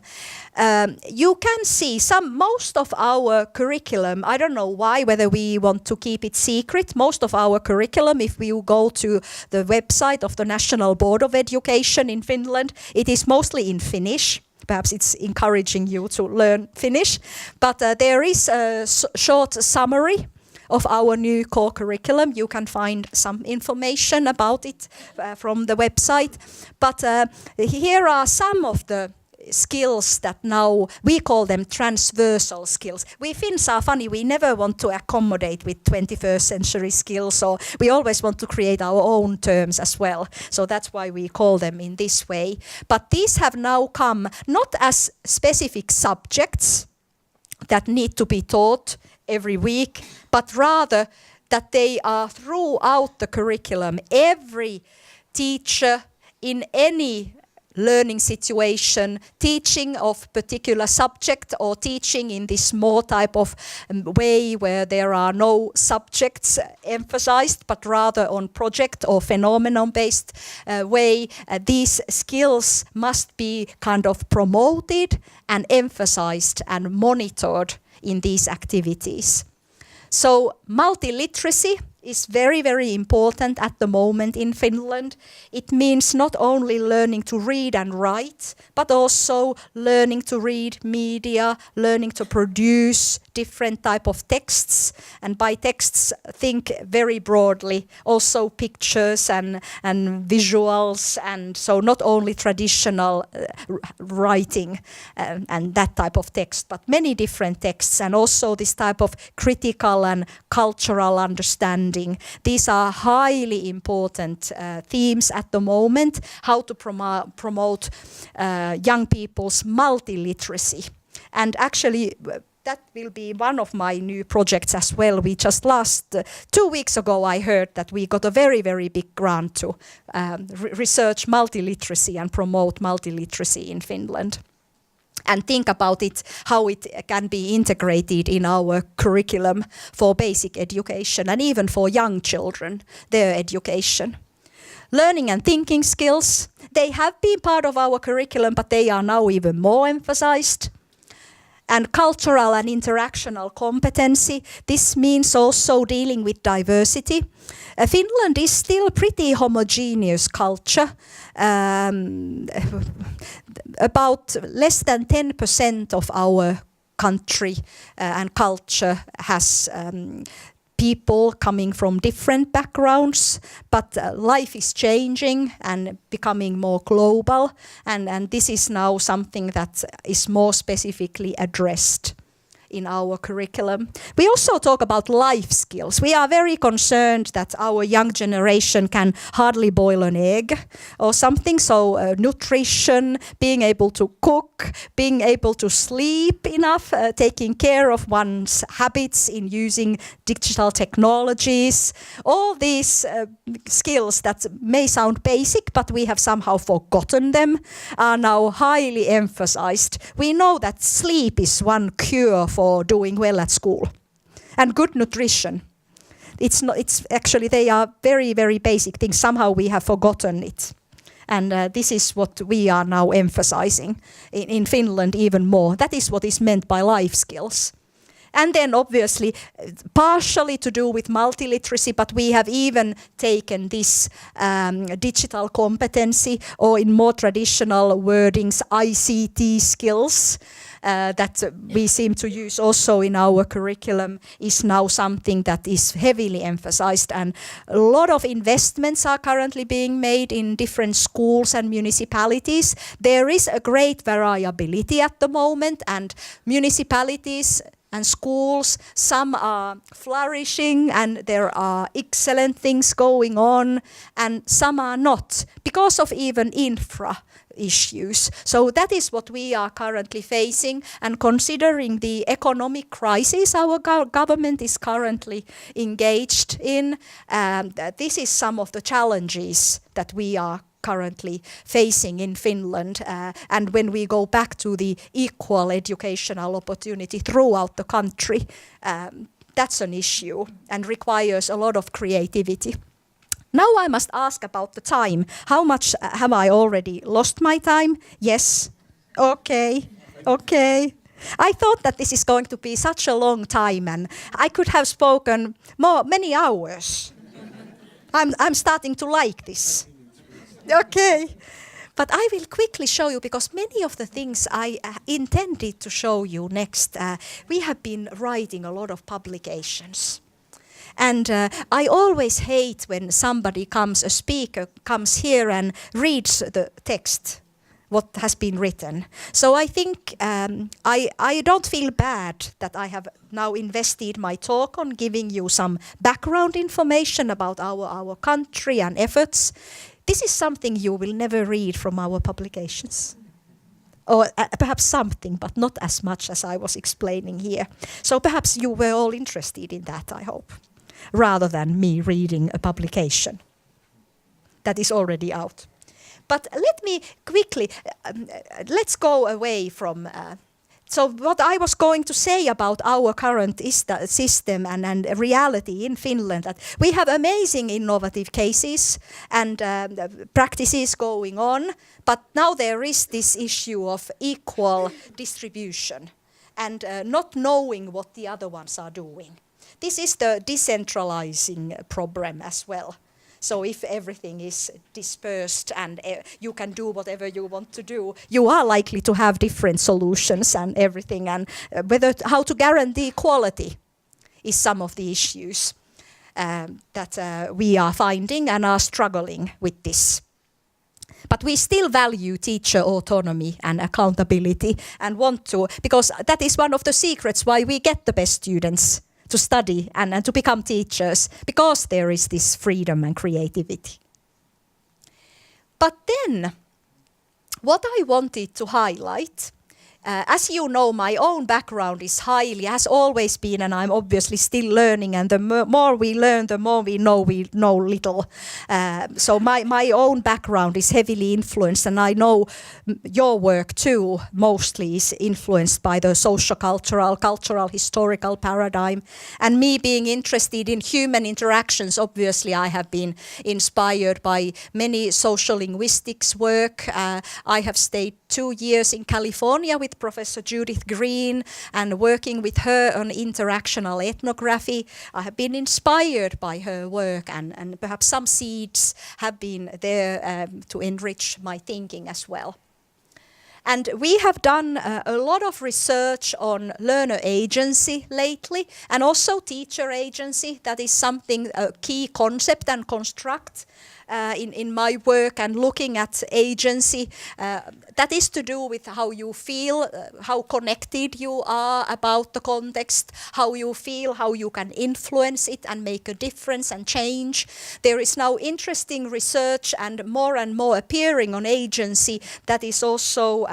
A: You can see most of our curriculum, I don't know why, whether we want to keep it secret, most of our curriculum, if you go to the website of the National Board of Education in Finland, it is mostly in Finnish. Perhaps it's encouraging you to learn Finnish, but there is a short summary of our new core curriculum. You can find some information about it from the website. But here are some of the skills that now we call them transversal skills. We Finns are funny, we never want to accommodate with 21st century skills, or we always want to create our own terms as well. So that's why we call them in this way. But these have now come not as specific subjects that need to be taught every week, but rather that they are throughout the curriculum. Every teacher in any learning situation, teaching of particular subject or teaching in this more type of way where there are no subjects emphasized, but rather on project or phenomenon-based way, these skills must be kind of promoted and emphasized and monitored in these activities. So multiliteracy is very, very important at the moment in Finland. It means not only learning to read and write, but also learning to read media, learning to produce different type of texts. And by texts, think very broadly, also pictures and visuals. And so not only traditional writing and that type of text, but many different texts, and also this type of critical and cultural understanding. These are highly important themes at the moment, how to promote young people's multiliteracy. And actually, that will be one of my new projects as well. We just 2 weeks ago, I heard that we got a very, very big grant to research multiliteracy and promote multiliteracy in Finland. And think about it, how it can be integrated in our curriculum for basic education and even for young children, their education. Learning and thinking skills, they have been part of our curriculum, but they are now even more emphasized. And cultural and interactional competency, this means also dealing with diversity. Finland is still a pretty homogeneous culture. About less than 10% of our country and culture has people coming from different backgrounds, but life is changing and becoming more global, and this is now something that is more specifically addressed in our curriculum. We also talk about life skills. We are very concerned that our young generation can hardly boil an egg or something, so nutrition, being able to cook, being able to sleep enough, taking care of one's habits in using digital technologies, all these skills that may sound basic, but we have somehow forgotten them, are now highly emphasized. We know that sleep is one cure for doing well at school, and good nutrition. It's actually, they are very, very basic things. Somehow we have forgotten it, and this is what we are now emphasizing in Finland even more. That is what is meant by life skills. And then obviously partially to do with multiliteracy, but we have even taken this digital competency, or in more traditional wordings, ICT skills, that we seem to use also in our curriculum, is now something that is heavily emphasized, and a lot of investments are currently being made in different schools and municipalities. There is a great variability at the moment, and municipalities and schools, some are flourishing and there are excellent things going on, and some are not, because of even infra issues. So that is what we are currently facing, and considering the economic crisis our government is currently engaged in, this is some of the challenges that we are currently facing in Finland, and when we go back to the equal educational opportunity throughout the country, that's an issue and requires a lot of creativity. Now I must ask about the time. How much have I already lost my time? Yes. Okay. I thought that this is going to be such a long time, and I could have spoken many hours. I'm starting to like this. Okay, but I will quickly show you, because many of the things I intended to show you next, we have been writing a lot of publications. And I always hate when a speaker comes here and reads the text what has been written. So I think I don't feel bad that I have now invested my talk on giving you some background information about our country and efforts. This is something you will never read from our publications. Or perhaps something, but not as much as I was explaining here. So perhaps you were all interested in that, I hope, rather than me reading a publication that is already out. But let me quickly, let's go away from, so what I was going to say about our current system and reality in Finland, that we have amazing innovative cases and practices going on, but now there is this issue of equal distribution and not knowing what the other ones are doing. This is the decentralizing problem as well. So if everything is dispersed and you can do whatever you want to do, you are likely to have different solutions and everything. And how to guarantee quality is some of the issues that we are finding and are struggling with this. But we still value teacher autonomy and accountability and want to, because that is one of the secrets why we get the best students to study and to become teachers, because there is this freedom and creativity. But then, what I wanted to highlight, as you know, my own background has always been, and I'm obviously still learning, and the more we learn, the more we know little. So my own background is heavily influenced, and I know your work too mostly is influenced by the cultural, historical paradigm. And me being interested in human interactions, obviously I have been inspired by many social linguistics work. I have stayed 2 years in California with Professor Judith Green and working with her on interactional ethnography. I have been inspired by her work, and perhaps some seeds have been there to enrich my thinking as well. And we have done a lot of research on learner agency lately, and also teacher agency. That is something, a key concept and construct in my work, and looking at agency. That is to do with how you feel, how connected you are about the context, how you feel, how you can influence it and make a difference and change. There is now interesting research and more appearing on agency that is also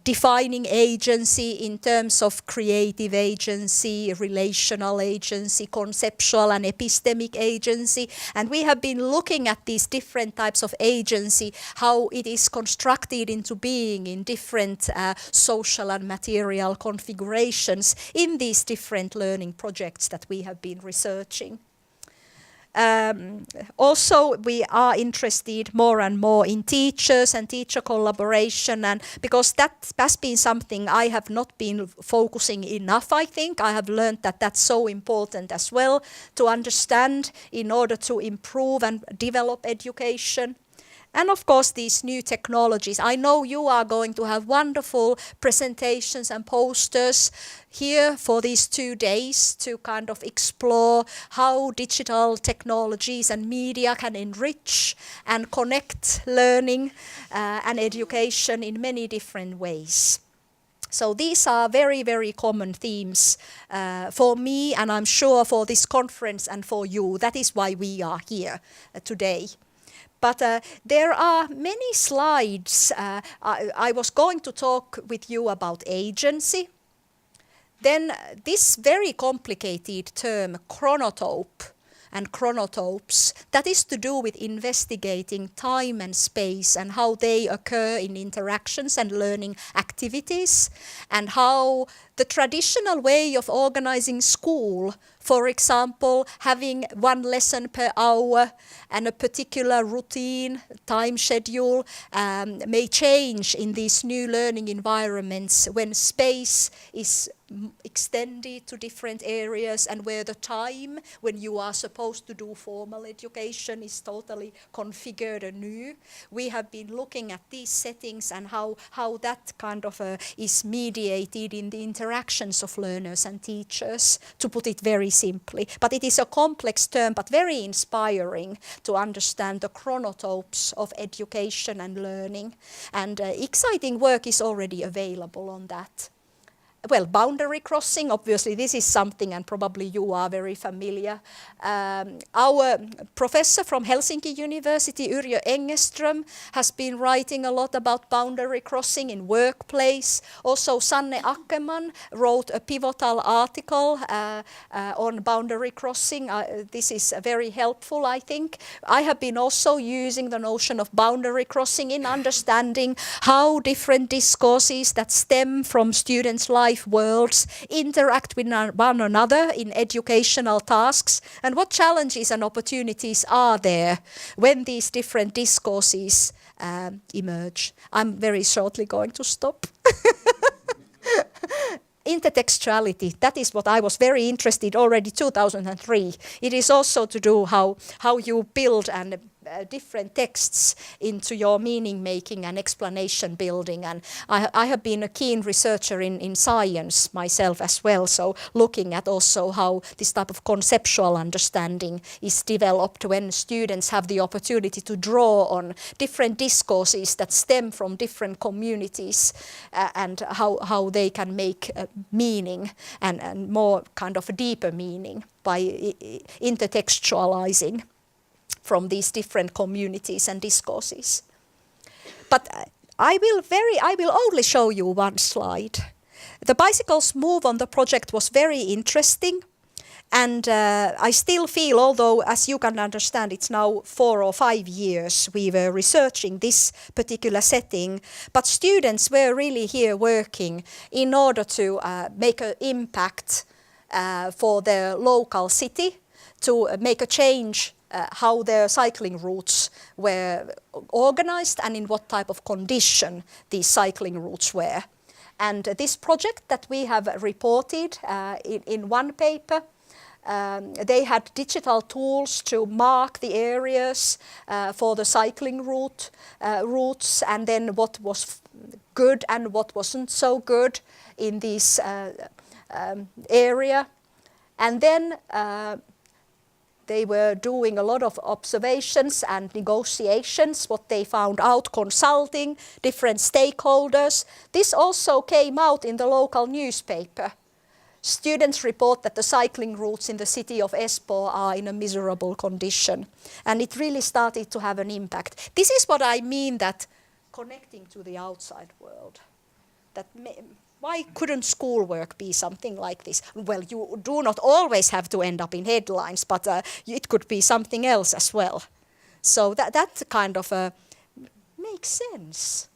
A: defining agency in terms of creative agency, relational agency, conceptual and epistemic agency. And we have been looking at these different types of agency, how it is constructed into being in different social and material configurations in these different learning projects that we have been researching. Also, we are interested more and more in teachers and teacher collaboration, and because that has been something I have not been focusing enough, I think. I have learned that that's so important as well to understand in order to improve and develop education. And of course, these new technologies. I know you are going to have wonderful presentations and posters here for these 2 days to kind of explore how digital technologies and media can enrich and connect learning and education in many different ways. So these are very, very common themes for me, and I'm sure for this conference and for you. That is why we are here today. But there are many slides. I was going to talk with you about agency. Then this very complicated term, chronotope and chronotopes, that is to do with investigating time and space and how they occur in interactions and learning activities, and how the traditional way of organizing school, for example, having 1 lesson per hour and a particular routine, time schedule, may change in these new learning environments when space is extended to different areas, and where the time when you are supposed to do formal education is totally configured anew. We have been looking at these settings and how that kind of is mediated in the interactions of learners and teachers, to put it very simply. But it is a complex term, but very inspiring to understand the chronotopes of education and learning. And exciting work is already available on that. Well, boundary crossing, obviously this is something, and probably you are very familiar. Our professor from Helsinki University, Yrjö Engeström, has been writing a lot about boundary crossing in workplace. Also, Sanne Ackerman wrote a pivotal article on boundary crossing. This is very helpful, I think. I have been also using the notion of boundary crossing in understanding how different discourses that stem from students' life worlds interact with one another in educational tasks, and what challenges and opportunities are there when these different discourses emerge. I'm very shortly going to stop. Intertextuality, that is what I was very interested in already 2003. It is also to do how you build and different texts into your meaning making and explanation building. And I have been a keen researcher in science myself as well, so looking at also how this type of conceptual understanding is developed when students have the opportunity to draw on different discourses that stem from different communities and how they can make meaning and more kind of a deeper meaning by intertextualizing from these different communities and discourses. But I will only show you one slide. The bicycles move on the project was very interesting, and I still feel, although as you can understand it's now 4 or 5 years we were researching this particular setting, but students were really here working in order to make an impact for their local city, to make a change how their cycling routes were organized and in what type of condition these cycling routes were. And this project that we have reported in one paper, they had digital tools to mark the areas for the cycling routes, and then what was good and what wasn't so good in this area. And then they were doing a lot of observations and negotiations, what they found out, consulting different stakeholders. This also came out in the local newspaper. Students report that the cycling routes in the city of Espoo are in a miserable condition. And it really started to have an impact. This is what I mean, that connecting to the outside world. Why couldn't schoolwork be something like this? Well, you do not always have to end up in headlines, but it could be something else as well. So that kind of makes sense.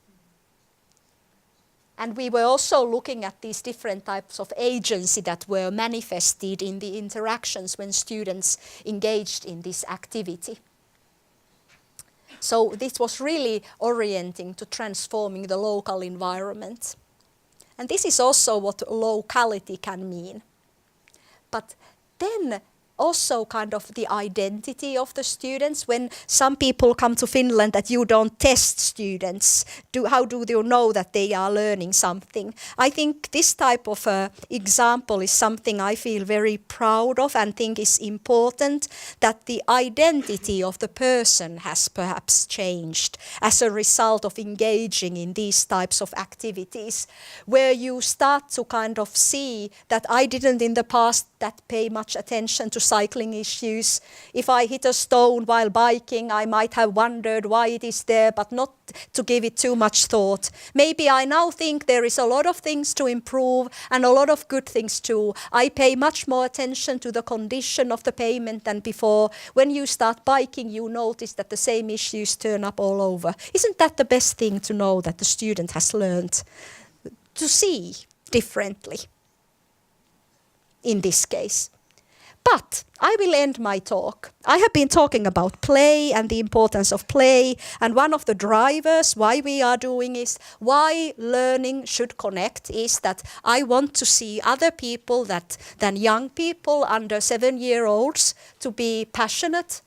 A: And we were also looking at these different types of agency that were manifested in the interactions when students engaged in this activity. So this was really orienting to transforming the local environment. And this is also what locality can mean. But then also kind of the identity of the students. When some people come to Finland that you don't test students, how do you know that they are learning something? I think this type of example is something I feel very proud of and think is important, that the identity of the person has perhaps changed as a result of engaging in these types of activities, where you start to kind of see that I didn't in the past that pay much attention to cycling issues. If I hit a stone while biking, I might have wondered why it is there, but not to give it too much thought. Maybe I now think there is a lot of things to improve and a lot of good things too. I pay much more attention to the condition of the pavement than before. When you start biking, you notice that the same issues turn up all over. Isn't that the best thing to know, that the student has learned to see differently in this case? But I will end my talk. I have been talking about play and the importance of play, and one of the drivers why we are doing is, why learning should connect, is that I want to see other people than young people under 7-year-olds to be passionate.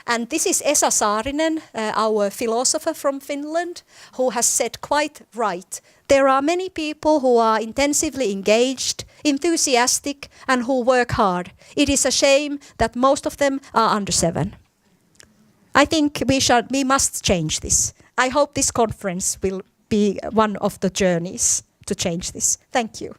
A: And this is Esa Saarinen, our philosopher from Finland, who has said quite right. There are many people who are intensively engaged enthusiastic, and who work hard. It is a shame that most of them are under 7. I think we must change this. I hope this conference will be one of the journeys to change this. Thank you.